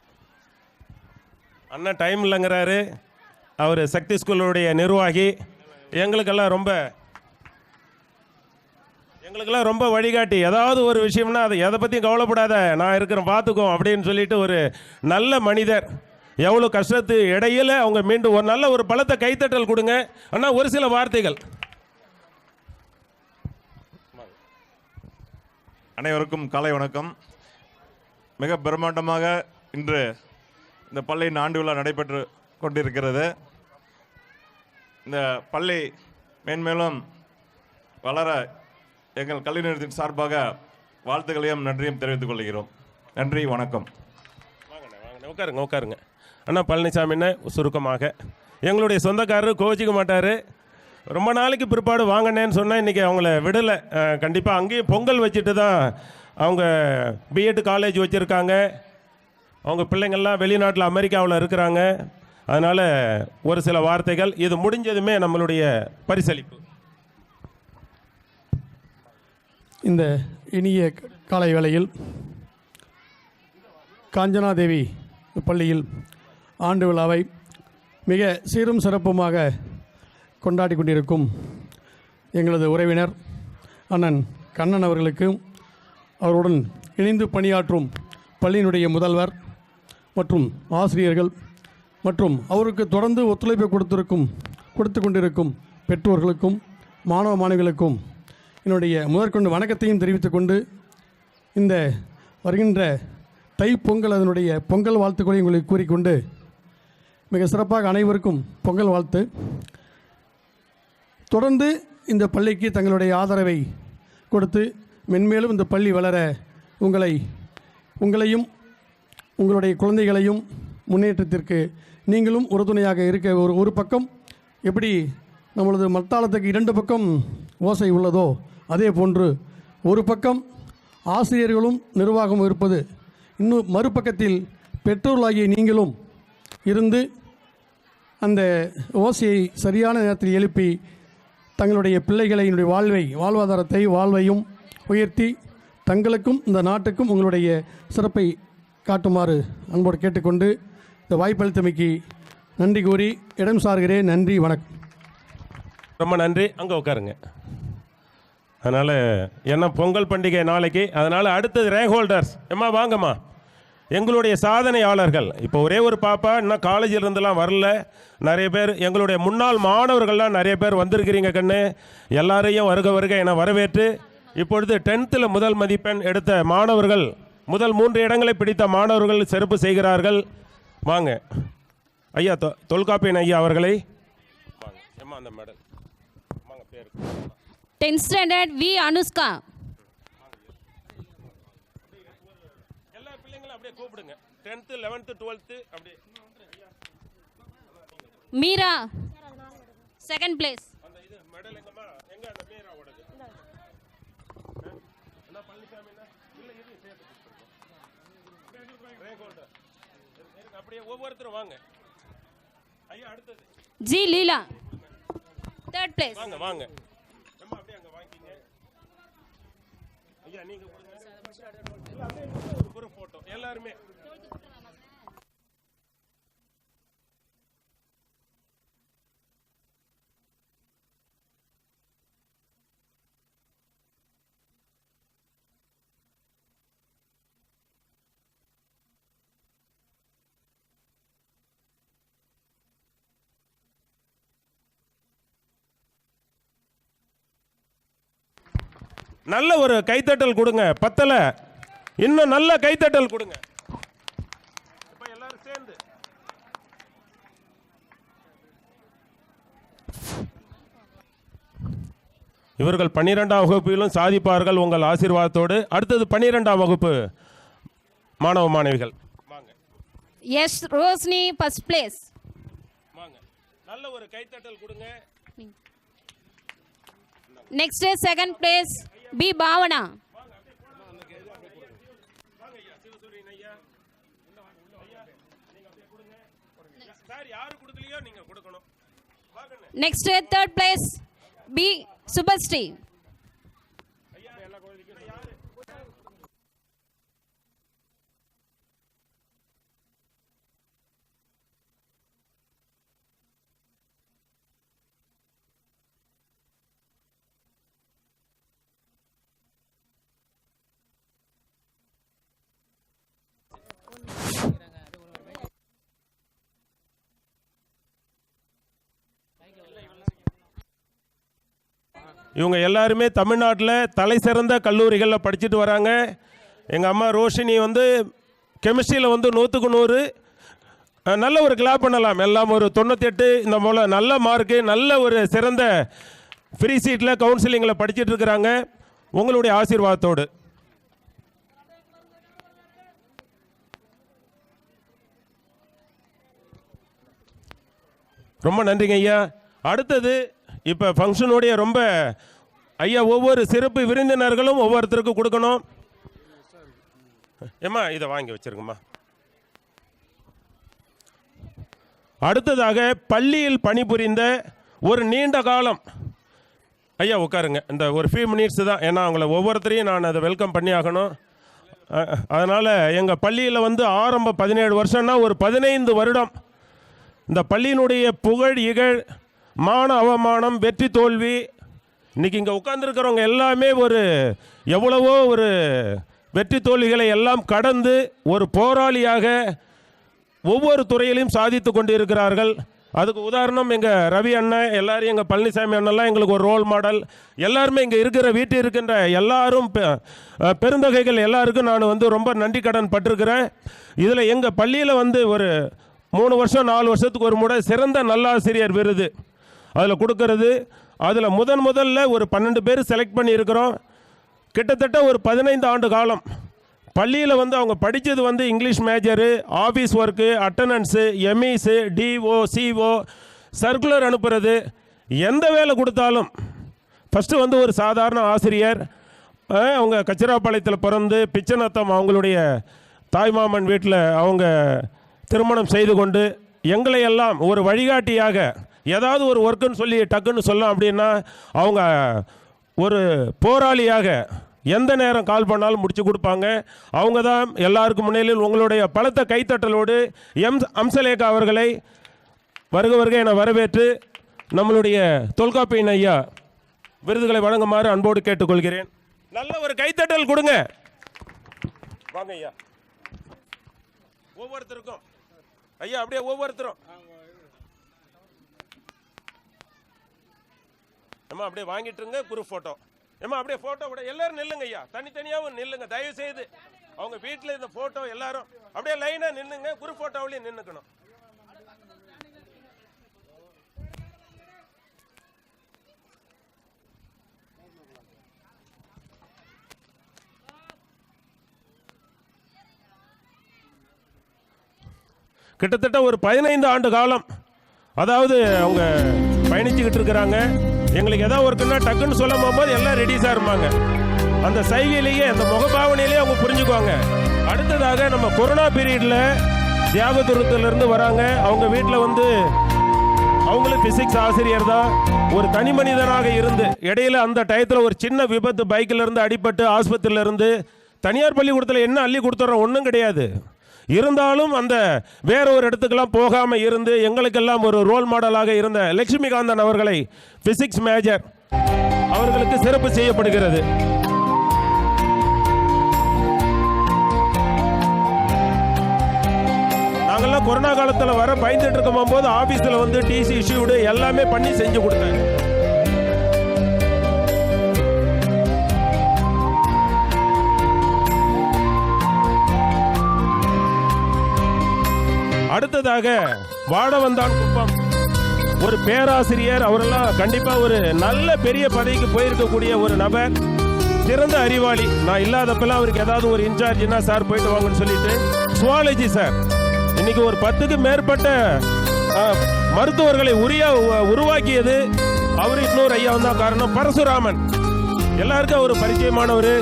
அண்ணன் டைம் இல்லைங்கிறாரு. அவர் சக்தி ஸ்கூலுடைய நிர்வாகி, எங்களுக்கெல்லாம் ரொம்ப வழிகாட்டி. ஏதாவது ஒரு விஷயம்னா அதை எதை பற்றியும் கவலைப்படாத, நான் இருக்கிறேன் பார்த்துக்கோ அப்படின்னு சொல்லிட்டு ஒரு நல்ல மனிதர். எவ்வளோ கஷ்டத்து இடையில் அவங்க மீண்டும் ஒரு நல்ல ஒரு பலத்தை கைத்தட்டல் கொடுங்க. ஆனால் ஒரு சில வார்த்தைகள். அனைவருக்கும் காலை வணக்கம். மிக பிரம்மாண்டமாக இன்று இந்த பள்ளியின் ஆண்டு விழா நடைபெற்று கொண்டிருக்கிறது. இந்த பள்ளி மேன்மேலும் வளர எங்கள் கல்வி நிறுவனத்தின் சார்பாக வாழ்த்துக்களையும் நன்றியும் தெரிவித்துக் கொள்கிறோம். நன்றி, வணக்கம். உட்காருங்க. அண்ணா பழனிசாமின்னு சுருக்கமாக எங்களுடைய சொந்தக்காரர் கோச்சிக்க மாட்டார். ரொம்ப நாளைக்கு பிற்பாடு வாங்கினேன்னு சொன்னால் இன்றைக்கி அவங்கள விடலை. கண்டிப்பாக அங்கேயும் பொங்கல் வச்சுட்டு தான் அவங்க பிஎட் காலேஜ் வச்சுருக்காங்க. அவங்க பிள்ளைங்கள்லாம் வெளிநாட்டில் அமெரிக்காவில் இருக்கிறாங்க. அதனால் ஒரு சில வார்த்தைகள், இது முடிஞ்சதுமே நம்மளுடைய பரிசளிப்பு. இந்த இனிய காலை வேளையில் காஞ்சனாதேவி பள்ளியில் ஆண்டு விழாவை மிக சீரும் சிறப்புமாக கொண்டாடி கொண்டிருக்கும் எங்களது உறவினர் அண்ணன் கண்ணன் அவர்களுக்கும் அவருடன் இணைந்து பணியாற்றும் பள்ளியினுடைய முதல்வர் மற்றும் ஆசிரியர்கள் மற்றும் அவருக்கு தொடர்ந்து ஒத்துழைப்பை கொடுத்து கொண்டிருக்கும் பெற்றோர்களுக்கும் மாணவ மாணவிகளுக்கும் என்னுடைய முதற்கொண்டு வணக்கத்தையும் தெரிவித்துக்கொண்டு இந்த வருகின்ற தைப்பொங்கல் அதனுடைய பொங்கல் வாழ்த்துக்களை உங்களுக்கு கூறிக்கொண்டு மிக சிறப்பாக அனைவருக்கும் பொங்கல் வாழ்த்து. தொடர்ந்து இந்த பள்ளிக்கு தங்களுடைய ஆதரவை கொடுத்து மென்மேலும் இந்த பள்ளி வளர உங்களையும் உங்களுடைய குழந்தைகளையும் முன்னேற்றத்திற்கு நீங்களும் உறுதுணையாக இருக்க ஒரு பக்கம் எப்படி நம்மளது மத்தாளத்துக்கு 2 பக்கம் ஓசை உள்ளதோ அதே போன்று ஒரு பக்கம் ஆசிரியர்களும் நிர்வாகமும் இருப்பது, இன்னும் மறுபக்கத்தில் பெற்றோர்களாகிய நீங்களும் இருந்து அந்த ஓசையை சரியான நேரத்தில் எழுப்பி தங்களுடைய பிள்ளைகளினுடைய வாழ்வையும் உயர்த்தி தங்களுக்கும் இந்த நாட்டுக்கும் உங்களுடைய சிறப்பை காட்டுமாறு அன்போடு கேட்டுக்கொண்டு இந்த வாய்ப்பளித்தமைக்கு நன்றி கூறி இடம் சார்கிறேன். நன்றி, வணக்கம். ரொம்ப நன்றி. அங்கே உட்காருங்க. அதனால் என்ன பொங்கல் பண்டிகை நாளைக்கு, அதனால் அடுத்தது ரேங்க் ஹோல்டர்ஸ் வாங்கம்மா. எங்களுடைய சாதனையாளர்கள். இப்போ ஒரே ஒரு பாப்பா இன்னும் காலேஜில் இருந்தெல்லாம் வரல. நிறைய பேர் எங்களுடைய முன்னாள் மாணவர்கள்லாம் நிறைய பேர் வந்திருக்கிறீங்க கண்ணு. எல்லாரையும் வருக என வரவேற்று இப்பொழுது 10th முதல் மதிப்பெண் எடுத்த மாணவர்கள், முதல் 3 இடங்களை பிடித்த மாணவர்கள் சிறப்பு செய்கிறார்கள். வாங்க ஐயா, தொல்காப்பியன் ஐயா அவர்களை வாங்க. அந்த மெடல் வாங்க. பேர் 10th standard V Anushka. எல்லா பிள்ளைங்களும் அப்படியே கூப்பிடுங்க. 10th 11th 12th அப்படியே. Meera second place. அந்த இது மெடல் எங்கம்மா? எங்க அந்த மீராவோடது? என்ன பழனிசாமி இல்ல இது சேர்த்து அப்படியே ஒவ்வொருத்தரும் வாங்க. ஐயா அடுத்தது G Leela third place. வாங்க வாங்க. அம்மா அப்படியே அங்க வாங்கிங்க. ஐயா நீங்க கொடுங்க. இல்ல அப்படியே ஒரு குரூப் போட்டோ எல்லாரும். நல்ல ஒரு கைத்தட்டல் கொடுங்க. பத்தல, இன்னும் நல்ல கைத்தட்டல் கொடுங்க. இப்ப எல்லாரும் சேர்ந்து இவர்கள் 12ஆம் வகுப்பிலும் சாதிப்பார்கள் உங்கள் ஆசீர்வாதத்தோடு. அடுத்தது 12ஆம் வகுப்பு மாணவ மாணவிகள் வாங்க. S Roshini first place. வாங்க, நல்ல ஒரு கைத்தட்டல் கொடுங்க. Next is second place B Bhavana. Next is third place B Subhasri. இவங்க எல்லாருமே தமிழ்நாட்டில் தலை சிறந்த கல்லூரிகளில் படிச்சுட்டு வராங்க. எங்கள் அம்மா ரோஷினி வந்து கெமிஸ்ட்ரியில் வந்து 100க்கு 100. நல்ல ஒரு கிளாப் பண்ணலாம். எல்லாம் ஒரு 98 இந்த போல் நல்ல மார்க்கு, நல்ல ஒரு சிறந்த ஃப்ரீ சீட்டில் கவுன்சிலிங்கில் படிச்சுட்டு இருக்கிறாங்க. உங்களுடைய ஆசீர்வாதத்தோடு. ரொம்ப நன்றிங்க ஐயா. அடுத்தது இப்போ ஃபங்க்ஷனுடைய ரொம்ப ஐயா ஒவ்வொரு சிறப்பு விருந்தினர்களும் ஒவ்வொருத்தருக்கும் கொடுக்கணும். ஏம்மா இதை வாங்கி வச்சிருங்கம்மா. அடுத்ததாக பள்ளியில் பணிபுரிந்த ஒரு நீண்ட காலம் ஐயா உட்காருங்க. இந்த ஒரு ஃபியூ மினிட்ஸ் தான், ஏன்னா அவங்கள ஒவ்வொருத்தரையும் நான் அதை வெல்கம் பண்ணி ஆகணும். அதனால் எங்கள் பள்ளியில் வந்து ஆரம்பம் 17 வருஷம்னா ஒரு 15 வருடம் இந்த பள்ளியினுடைய புகழ் இகழ் மான அவமானம் வெற்றி தோல்வி, இன்றைக்கி இங்கே உட்கார்ந்துருக்கிறவங்க எல்லாமே ஒரு எவ்வளவோ ஒரு வெற்றி தோல்விகளை எல்லாம் கடந்து ஒரு போராளியாக ஒவ்வொரு துறையிலையும் சாதித்து கொண்டு இருக்கிறார்கள். அதுக்கு உதாரணம் எங்கள் ரவி அண்ணன், எல்லாரும் எங்கள் பழனிசாமி அண்ணெல்லாம் எங்களுக்கு ஒரு ரோல் மாடல். எல்லாருமே இங்கே இருக்கிற வீட்டில் இருக்கின்ற எல்லாரும் பெருந்தகைகள் எல்லாருக்கும் நான் வந்து ரொம்ப நன்றி கடன் பட்டிருக்கிறேன். இதில் எங்கள் பள்ளியில் வந்து ஒரு 3 வருஷம் 4 வருஷத்துக்கு ஒரு முறை சிறந்த நல்லாசிரியர் விருது அதில் கொடுக்கறது. அதில் முதல்ல ஒரு 12 பேர் செலக்ட் பண்ணியிருக்கிறோம். கிட்டத்தட்ட ஒரு 15 ஆண்டு காலம் பள்ளியில் வந்து அவங்க படித்தது வந்து English major, office work, attendance, MIS, DO, CO, circular அனுப்புறது, எந்த வேலை கொடுத்தாலும் ஃபஸ்ட்டு வந்து ஒரு சாதாரண ஆசிரியர். அவங்க கச்சிராப்பாளையத்தில் பிறந்து பிச்சநத்தம் அவங்களுடைய தாய்மாமன் வீட்டில் அவங்க திருமணம் செய்து கொண்டு எங்களை எல்லாம் ஒரு வழிகாட்டியாக ஏதாவது ஒரு ஒர்க்குன்னு சொல்லி டக்குன்னு சொல்லலாம் அப்படின்னா அவங்க ஒரு போராளியாக எந்த நேரம் கால் பண்ணாலும் முடிச்சு கொடுப்பாங்க. அவங்க தான் எல்லாருக்கும் முன்னிலையில் உங்களுடைய பலத்த கைத்தட்டலோடு அம்சலேகா அவர்களை வருக என வரவேற்று நம்மளுடைய தொல்காப்பியன் ஐயா விருதுகளை வழங்குமாறு அன்போடு கேட்டுக்கொள்கிறேன். நல்ல ஒரு கைத்தட்டல் கொடுங்க. வாங்க ஐயா. ஒவ்வொருத்தருக்கும் ஐயா அப்படியே ஒவ்வொருத்தரும் ஏமா அப்படியே வாங்கிட்டுருங்க குரூப் போட்டோ. ஏமா அப்படியே போட்டோ விட எல்லாரும் நில்லுங்க ஐயா, தனித்தனியாவும் நில்லுங்க தயவு செய்து. அவங்க வீட்டில் இந்த போட்டோ எல்லாரும் அப்படியே லைனா நின்னுங்க, குரூப் போட்டோவிலையும் நின்னுக்கணும். கிட்டத்தட்ட ஒரு 15 ஆண்டு காலம் அதாவது அவங்க பயணிச்சுக்கிட்டு இருக்கிறாங்க. எங்களுக்கு ஏதாவது ஒர்க்குன்னா டக்குன்னு சொல்ல போகும்போது எல்லாம் ரெடிஸாக இருப்பாங்க. அந்த சைகையிலேயே அந்த முகபாவனையிலேயே அவங்க புரிஞ்சுக்குவாங்க. அடுத்ததாக நம்ம கொரோனா பீரியடில் தியாகதுரத்திலிருந்து வராங்க. அவங்க வீட்டில் வந்து அவங்களும் ஃபிசிக்ஸ் ஆசிரியர் தான். ஒரு தனி மனிதனாக இருந்து இடையில அந்த டயத்தில் ஒரு சின்ன விபத்து, பைக்கில் இருந்து அடிபட்டு ஆஸ்பத்திரியில் இருந்து தனியார் பள்ளிக்கூடத்தில் என்ன அள்ளி கொடுத்துட்றோம் ஒன்றும் கிடையாது. இருந்தாலும் அந்த வேற ஒரு இடத்துக்கெல்லாம் போகாமல் இருந்து எங்களுக்கெல்லாம் ஒரு ரோல் மாடலாக இருந்த லட்சுமிகாந்தன் அவர்களை பிசிக்ஸ் மேஜர் அவர்களுக்கு சிறப்பு செய்யப்படுகிறது. நாங்கள்லாம் கொரோனா காலத்தில் வர பயந்துட்டு இருக்கும் போது ஆபீஸில் வந்து டிசி இஷ்யூடு எல்லாமே பண்ணி செஞ்சு கொடுத்தாங்க. அடுத்ததாக வாடவந்தான் குப்பம் ஒரு பேராசிரியர், அவரெல்லாம் கண்டிப்பா ஒரு நல்ல பெரிய பதவிக்கு போயிருக்கக்கூடிய ஒரு நபர், சிறந்த அறிவாளி. நான் இல்லாதப்பெல்லாம் அவருக்கு ஏதாவது ஒரு இன்சார்ஜ்னா சார் போயிட்டு வாங்கன்னு சொல்லிட்டு சுவாலஜி சார் இன்னைக்கு ஒரு 10க்கு மேற்பட்ட மருத்துவர்களை உருவாக்கியது அவரு. இன்னொரு ஐயா தான் காரணம், பரசுராமன். எல்லாருக்கும் ஒரு பரிச்சயமானவர்.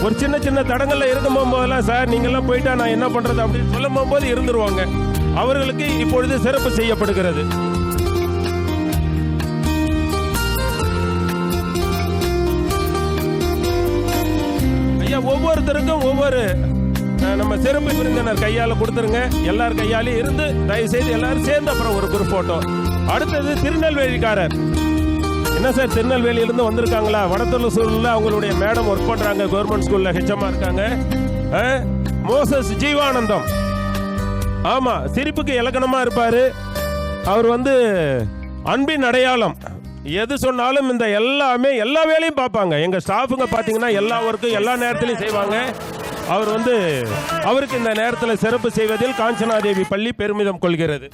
ஒரு சின்ன சின்ன தடங்கள்ல இருக்கும் போதெல்லாம் சார் நீங்கெல்லாம் போயிட்டா நான் என்ன பண்றது அப்படின்னு சொல்லும் போது இருந்துருவாங்க. அவர்களுக்கு இப்பொழுது சிறப்பு செய்யப்படுகிறது. ஐயா ஒவ்வொருத்தருக்கும் ஒவ்வொரு நம்ம சிறப்பு விருந்தினர் கையால கொடுத்துருங்க. எல்லாரும் கையாலே இருந்து தயவு செய்து எல்லாரும் சேர்ந்து அப்புறம் ஒரு குரூப் போட்டோ. அடுத்தது திருநெல்வேலிக்காரர். என்ன சார் திருநெல்வேலியிலிருந்து வந்திருக்காங்களா? வடத்தூர்ல அவங்களுடைய மேடம் ஒர்க் பண்றாங்க, கவர்மெண்ட் ஸ்கூல்ல ஹெச்எம்மா இருக்காங்க. மோசஸ் ஜீவானந்தம். ஆமா, சிரிப்புக்கு இலக்கணமா இருப்பாரு. அவர் வந்து அன்பின் அடையாளம். எது சொன்னாலும் இந்த எல்லாமே எல்லா வேலையும் பார்ப்பாங்க. எங்க ஸ்டாஃபுங்க பாத்தீங்கன்னா எல்லா ஒர்க்கும் எல்லா நேரத்திலையும் செய்வாங்க. அவர் வந்து அவருக்கு இந்த நேரத்தில் சிறப்பு செய்வதில் காஞ்சனாதேவி பள்ளி பெருமிதம் கொள்கிறது.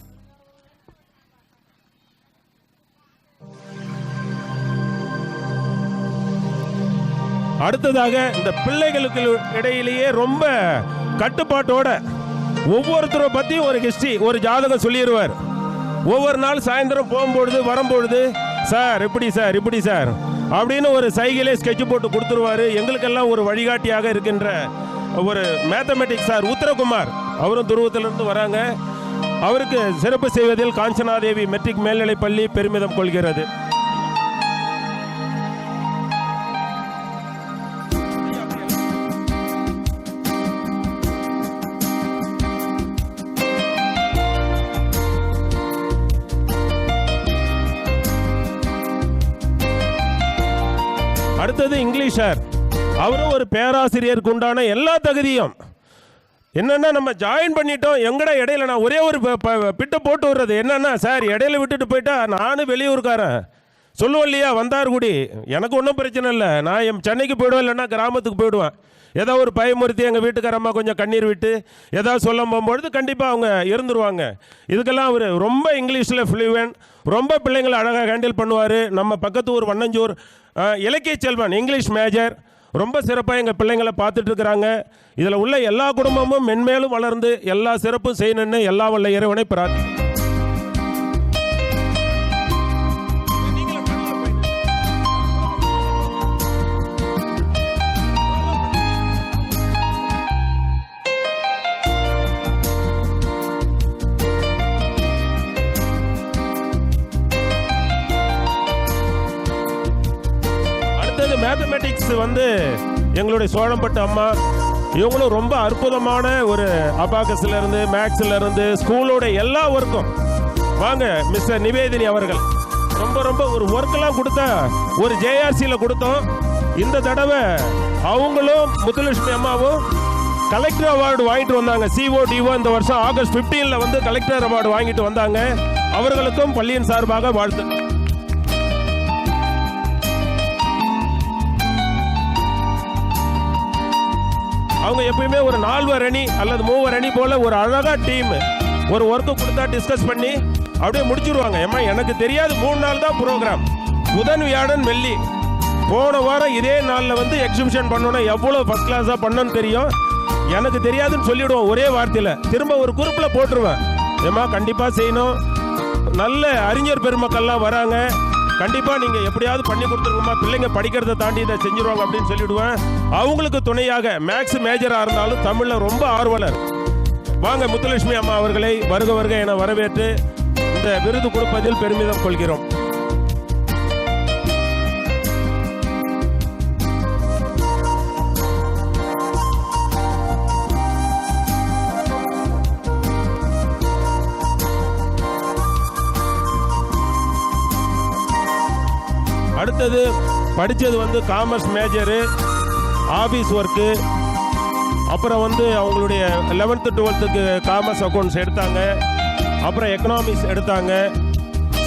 அடுத்ததாக இந்த பிள்ளைகளுக்கு இடையிலேயே ரொம்ப கட்டுப்பாட்டோட ஒவ்வொருத்தரை பற்றியும் ஒரு ஹிஸ்டரி, ஒரு ஜாதகம் சொல்லிடுவார். ஒவ்வொரு நாள் சாயந்தரம் போகும்பொழுது வரும்பொழுது சார் இப்படி சார் இப்படி சார் அப்படின்னு ஒரு சைகிலே ஸ்கெட்ச் போட்டு கொடுத்துருவாரு. எங்களுக்கெல்லாம் ஒரு வழிகாட்டியாக இருக்கின்ற ஒரு மேத்தமெட்டிக்ஸ் சார் உத்தரகுமார், அவரும் துருவத்திலிருந்து வராங்க. அவருக்கு சிறப்பு செய்வதில் காஞ்சனாதேவி மெட்ரிக் மேல்நிலைப் பள்ளி பெருமிதம் கொள்கிறது. அடுத்தது இங்கிலீஷ் சார், அவரும் ஒரு பேராசிரியருக்கு உண்டான எல்லா தகுதியும். என்னன்னா நம்ம ஜாயின் பண்ணிட்டோம், எங்கடா இடையில நான் ஒரே ஒரு பிட்டை போட்டு விடுறது என்னன்னா சார் இடையில விட்டுட்டு போயிட்டா நானும் வெளியூருக்காரன் சொல்லுவோம் இல்லையா, வந்தார்குடி எனக்கு ஒன்றும் பிரச்சனை இல்லை, நான் என் சென்னைக்கு போயிடுவேன், இல்லைன்னா கிராமத்துக்கு போயிடுவேன். ஏதோ ஒரு பயமுறுத்தி எங்கள் வீட்டுக்காரம்மா கொஞ்சம் கண்ணீர் விட்டு ஏதாவது சொல்ல போகும்பொழுது கண்டிப்பாக அவங்க இருந்துருவாங்க. இதுக்கெல்லாம் அவர் ரொம்ப இங்கிலீஷில் ஃப்ளூவென்ட், ரொம்ப பிள்ளைங்களை அழகாக ஹேண்டில் பண்ணுவார். நம்ம பக்கத்து ஊர் வண்ணஞ்சூர் இலக்கிய செல்வன் இங்கிலீஷ் மேஜர் ரொம்ப சிறப்பாக எங்கள் பிள்ளைங்களை பார்த்துட்டு இருக்கிறாங்க. இதில் உள்ள எல்லா குடும்பமும் மென்மேலும் வளர்ந்து எல்லா சிறப்பும் செய்யணும்னு எல்லா வல்ல இறைவனை பிரார்த்தி. மேத்தமெட்டிக்ஸ் வந்து எங்களுடைய சோழம்பட்டு அம்மா, இவங்களும் ரொம்ப அற்புதமான ஒரு அபாகஸ்ல இருந்து மேக்ஸ்ல இருந்து ஸ்கூலோட எல்லா ஒர்க்கும். வாங்க மிஸ்டர் நிவேதினி அவர்கள் ரொம்ப ரொம்ப ஒரு ஒர்க்கெல்லாம் கொடுத்தா ஒரு ஜேஆர்சியில் கொடுத்தோம். இந்த தடவை அவங்களும் முத்துலட்சுமி அம்மாவும் கலெக்டர் அவார்டு வாங்கிட்டு வந்தாங்க. CODO இந்த வருஷம் ஆகஸ்ட் 15ல வந்து கலெக்டர் அவார்டு வாங்கிட்டு வந்தாங்க. அவர்களுக்கும் பள்ளியின் சார்பாக வாழ்த்து. அவங்க எப்பயுமே ஒரு 4 அணி அல்லது 3 அணி போல ஒரு அழகா டீம் ஒரு ஒர்க்கு கொடுத்தா டிஸ்கஸ் பண்ணி அப்படியே முடிச்சிருவாங்க. ஏமா எனக்கு தெரியாது 3 நாள் தான் ப்ரோக்ராம், புதன் வியாழன் வெள்ளி. போன வாரம் இதே நாளில் வந்து எக்ஸிபிஷன் பண்ணணும், எவ்வளோ ஃபர்ஸ்ட் கிளாஸாக பண்ணணும்னு தெரியும். எனக்கு தெரியாதுன்னு சொல்லிவிடுவோம் ஒரே வார்த்தையில். திரும்ப ஒரு குரூப்பில் போட்டுருவேன், ஏமா கண்டிப்பாக செய்யணும், நல்ல அறிஞர் பெருமக்கள்லாம் வராங்க, கண்டிப்பாக நீங்கள் எப்படியாவது பண்ணி கொடுத்துருங்கம்மா, பிள்ளைங்க படிக்கிறத தாண்டி இதை செஞ்சுருவாங்க அப்படின்னு சொல்லிவிடுவேன். அவங்களுக்கு துணையாக மேக்ஸ் மேஜராக இருந்தாலும் தமிழில் ரொம்ப ஆர்வலர். வாங்க முத்துலட்சுமி அம்மா அவர்களை வருக வருக என வரவேற்று இந்த விருது கொடுப்பதில் பெருமிதம் கொள்கிறோம். அடுத்தது படித்தது வந்து காமர்ஸ் மேஜரு, ஆஃபீஸ் ஒர்க்கு, அப்புறம் வந்து அவங்களுடைய 11th 12th காமர்ஸ் அக்கௌண்ட்ஸ் எடுத்தாங்க, அப்புறம் எக்கனாமிக்ஸ் எடுத்தாங்க.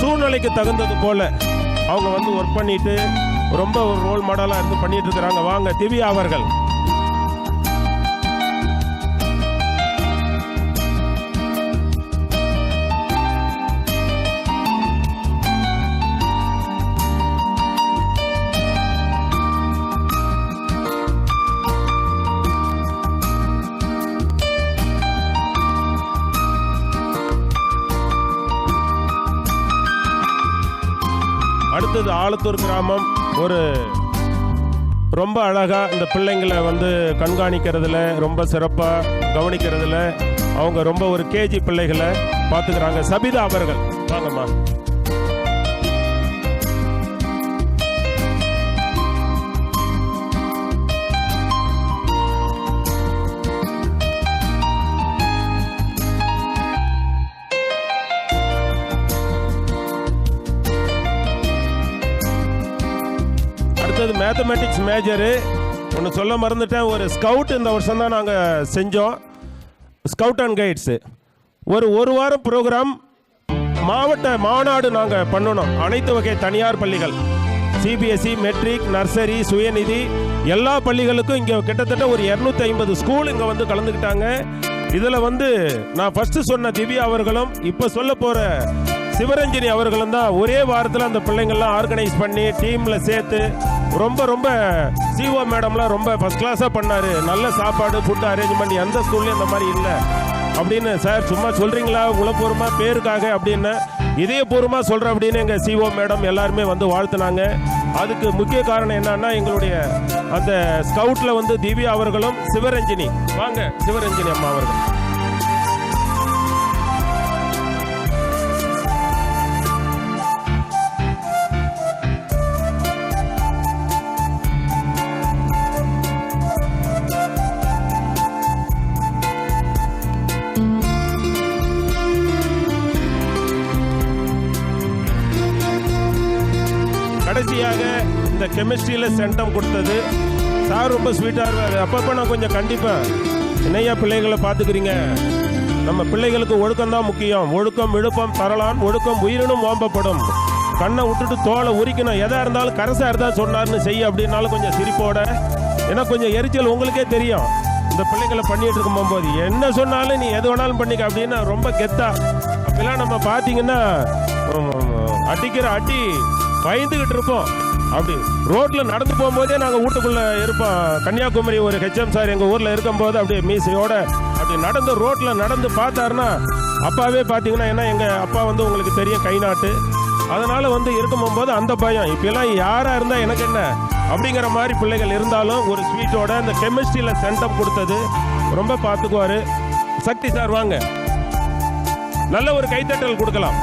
சூழ்நிலைக்கு தகுந்தது போல் அவங்க வந்து ஒர்க் பண்ணிட்டு ரொம்ப ஒரு ரோல் மாடலாக இருந்து பண்ணிட்டு இருக்கிறாங்க. வாங்க திவ்யா அவர்கள். அடுத்தது ஆலத்தூர் கிராமம். ஒரு ரொம்ப அழகாக இந்த பிள்ளைங்களை வந்து கண்காணிக்கிறதுல ரொம்ப சிறப்பாக கவனிக்கிறதுல அவங்க ரொம்ப ஒரு கேஜி பிள்ளைகளை பார்த்துக்கிறாங்க. சபிதா அவர்கள் வாங்கம்மா. அடுத்தது மேத்தமெட்டிக்ஸ் மேஜரு. ஒன்று சொல்ல மறந்துட்டேன், ஒரு ஸ்கவுட் இந்த வருஷம் தான் நாங்கள் செஞ்சோம், ஸ்கவுட் அண்ட் கைட்ஸு. ஒரு வாரம் ப்ரோக்ராம் மாவட்ட மாநாடு நாங்கள் பண்ணணும். அனைத்து வகை தனியார் பள்ளிகள், CBSE, மெட்ரிக், நர்சரி, சுயநிதி எல்லா பள்ளிகளுக்கும் இங்கே கிட்டத்தட்ட ஒரு 250 ஸ்கூல் இங்கே வந்து கலந்துக்கிட்டாங்க. இதில் வந்து நான் ஃபஸ்ட்டு சொன்ன திவ்யா அவர்களும் இப்போ சொல்ல போகிற சிவரஞ்சனி அவர்களும் தான் ஒரே வாரத்தில் அந்த பிள்ளைங்கள்லாம் ஆர்கனைஸ் பண்ணி டீமில் சேர்த்து ரொம்ப ரொம்ப CO மேடம்லாம் ரொம்ப ஃபஸ்ட் கிளாஸாக பண்ணார். நல்ல சாப்பாடு ஃபுட் அரேஞ்ச்மெண்ட் எந்த ஸ்கூல்லையும் இந்த மாதிரி இல்லை அப்படின்னு. சார் சும்மா சொல்கிறீங்களா உளப்பூர்வமாக பேருக்காக அப்படின்னு, இதயபூர்வமாக சொல்கிறேன் அப்படின்னு எங்கள் CO மேடம் எல்லாருமே வந்து வாழ்த்துனாங்க. அதுக்கு முக்கிய காரணம் என்னன்னா எங்களுடைய அந்த ஸ்கவுட்டில் வந்து திவ்யா அவர்களும் சிவரஞ்சனி. வாங்க சிவரஞ்சனி அம்மா அவர்கள். கடைசியாக இந்த கெமிஸ்ட்ரியில் சென்டம் கொடுத்தது சார் ரொம்ப ஸ்வீட்டாக இருப்பார். அப்பப்போ நான் கொஞ்சம் கண்டிப்பேன், என்னையா பிள்ளைகளை பார்த்துக்கிறீங்க, நம்ம பிள்ளைகளுக்கு ஒழுக்கம் தான் முக்கியம், ஒழுக்கம் விழுப்பம் தரலான், ஒழுக்கம் உயிரினும் ஓம்பப்படும், கண்ணை விட்டுட்டு தோலை உரிக்கணும், எதாக இருந்தாலும் கரசாக இருந்தால் சொன்னார்னு செய்ய அப்படின்னாலும் கொஞ்சம் சிரிப்போட. ஏன்னா கொஞ்சம் எரிச்சல் உங்களுக்கே தெரியும் இந்த பிள்ளைங்களை பண்ணிட்டு இருக்கும் போகும்போது, என்ன சொன்னாலும் நீ எது வேணாலும் பண்ணிக்க அப்படின்னு ரொம்ப கெத்தா. அப்பெல்லாம் நம்ம பார்த்தீங்கன்னா அடிக்கிற அடி பயந்துக்கிட்டு இருப்போம். அப்படி ரோட்டில் நடந்து போகும்போதே நாங்கள் வீட்டுக்குள்ளே இருப்போம். கன்னியாகுமரி ஒரு HM சார் எங்கள் ஊரில் இருக்கும்போது அப்படியே மீசையோட அப்படி நடந்து ரோட்டில் நடந்து பார்த்தாருன்னா அப்பாவே பார்த்தீங்கன்னா, ஏன்னா எங்கள் அப்பா வந்து உங்களுக்கு தெரியும் கை நாட்டு, அதனால் வந்து இருக்கும் போது அந்த பயம். இப்பெல்லாம் யாராக இருந்தால் எனக்கு என்ன அப்படிங்கிற மாதிரி பிள்ளைகள் இருந்தாலும் ஒரு ஸ்வீட்டோட அந்த கெமிஸ்ட்ரியில் சென்டம் கொடுத்தது ரொம்ப பார்த்துக்குவார். சக்தி சார் வாங்க, நல்ல ஒரு கைத்தட்டல் கொடுக்கலாம்.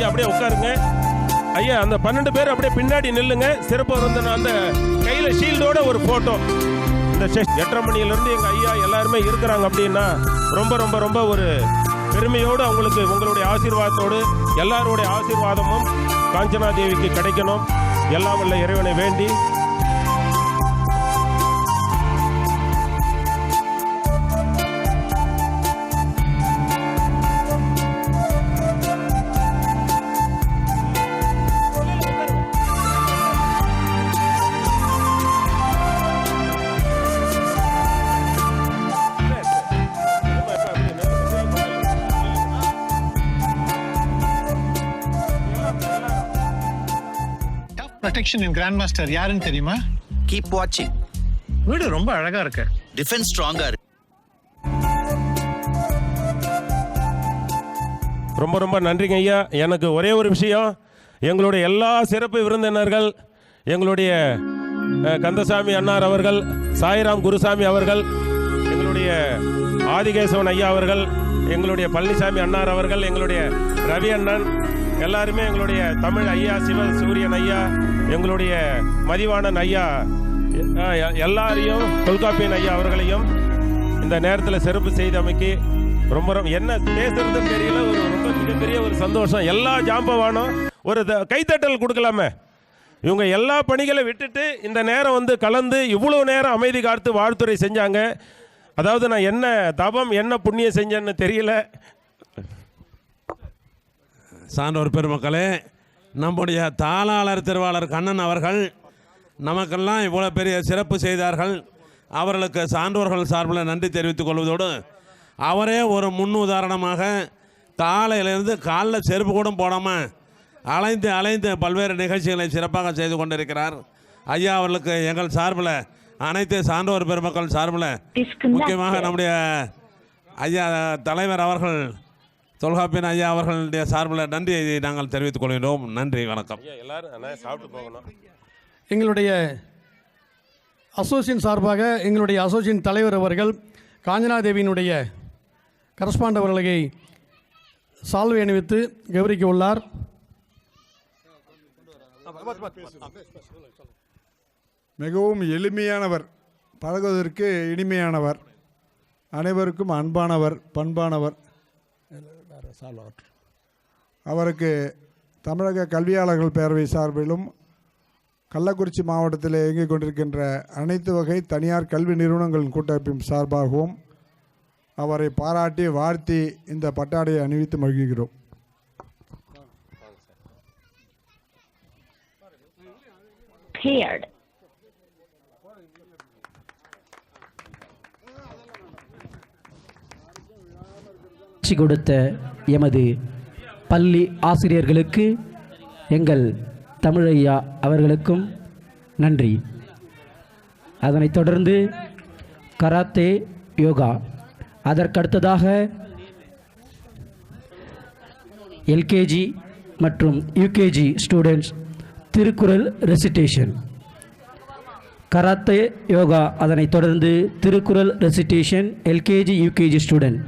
அப்படியே உட்காருங்க ஐயா. நீங்க அந்த 12 பேர் அப்படியே பின்னாடி நில்லுங்க. சிறப்பு விருந்தினர் அந்த கையில ஷீல்டோட ஒரு போட்டோ. இந்த 8:30 மணியிலிருந்து எங்க ஐயா எல்லாருமே இருக்கிறாங்க அப்படின்னா ரொம்ப ரொம்ப ரொம்ப ஒரு பெருமையோடு அவங்களுக்கு உங்களுடைய ஆசீர்வாதத்தோடு எல்லாருடைய ஆசீர்வாதமும் காஞ்சனா தேவிக்கு கிடைக்கணும். எல்லாம் வல்ல இறைவனை வேண்டி ப்ரொடெக்ஷன் இன் கிராண்ட் மாஸ்டர் யாருன்னு தெரியுமா? கீப் வாட்சிங். வீடு ரொம்ப அழகா இருக்கு. டிஃபென்ஸ் ஸ்ட்ராங்கா இருக்கு. ரொம்ப ரொம்ப நன்றிங்க ஐயா. எனக்கு ஒரே ஒரு விஷயம், எங்களுடைய எல்லா சிறப்பு விருந்தினர்கள், எங்களுடைய கந்தசாமி அண்ணார் அவர்கள், சாய்ராம் குருசாமி அவர்கள், எங்களுடைய ஆதிகேசவன் ஐயா அவர்கள், எங்களுடைய பழனிசாமி அண்ணார் அவர்கள், எங்களுடைய ரவி அண்ணன், எல்லாருமே எங்களுடைய தமிழ் ஐயா சிவ சூரியன் ஐயா, எங்களுடைய மதிவாணன் ஐயா, எல்லாரையும் தொல்காப்பியன் ஐயா அவர்களையும் இந்த நேரத்தில் சிறப்பு செய்தமைக்கு ரொம்ப என்ன பேசுறதுன்னு தெரியல. ஒரு ரொம்ப மிகப்பெரிய ஒரு சந்தோஷம். எல்லா ஜாம்பவானும் ஒரு கைத்தட்டல் கொடுக்கலாமே. இவங்க எல்லா பணிகளை விட்டுட்டு இந்த நேரம் வந்து கலந்து இவ்வளோ நேரம் அமைதி காத்து வாழ்த்துறை செஞ்சாங்க. அதாவது நான் என்ன தபம் என்ன புண்ணியம் செஞ்சேன்னு தெரியல. சான்றோர் பெருமக்களே, நம்முடைய தாளாளர் திருவாளர் கண்ணன் அவர்கள் நமக்கெல்லாம் இவ்வளோ பெரிய சிறப்பு செய்தார்கள். அவர்களுக்கு சான்றோர்கள் சார்பில் நன்றி தெரிவித்துக் கொள்வதோடு அவரே ஒரு முன் உதாரணமாக காலையிலிருந்து காலில் செருப்பு கூட போடாமல் அலைந்து பல்வேறு நிகழ்ச்சிகளை சிறப்பாக செய்து கொண்டிருக்கிறார். ஐயா அவர்களுக்கு எங்கள் சார்பில், அனைத்து சான்றோர் பெருமக்கள் சார்பில், முக்கியமாக நம்முடைய ஐயா தலைவர் அவர்கள் தொல்காப்பியன் ஐயா அவர்களுடைய சார்பில் நன்றியை நாங்கள் தெரிவித்துக் கொள்கிறோம். நன்றி, வணக்கம். எல்லாரும் சாப்பிட்டு போகணும். எங்களுடைய அசோசியேஷன் சார்பாக எங்களுடைய அசோசியேஷன் தலைவர் அவர்கள் காஞ்சனாதேவியினுடைய கரஸ்பாண்ட் அவர்களை சால்வை அணிவித்து கௌரவிக்க உள்ளார். மிகவும் எளிமையானவர், பழகுவதற்கு இனிமையானவர், அனைவருக்கும் அன்பானவர், பண்பானவர். அவருக்கு தமிழக கல்வியாளர்கள் பேரவை சார்பிலும் கள்ளக்குறிச்சி மாவட்டத்தில் இயங்கிக் கொண்டிருக்கின்ற அனைத்து வகை தனியார் கல்வி நிறுவனங்களின் கூட்டமைப்பின் சார்பாகவும் அவரை பாராட்டி வாழ்த்தி இந்த பட்டாடையை அணிவித்து மகிழ்கிறோம். கொடுத்த எமது பள்ளி ஆசிரியர்களுக்கு, எங்கள் தமிழையா அவர்களுக்கும் நன்றி. அதனைத் தொடர்ந்து கராத்தே, யோகா, அதற்கடுத்ததாக எல்கேஜி மற்றும் UKG students Thirukkural recitation. Karate, yoga, அதனைத் தொடர்ந்து Thirukkural recitation LKG UKG student.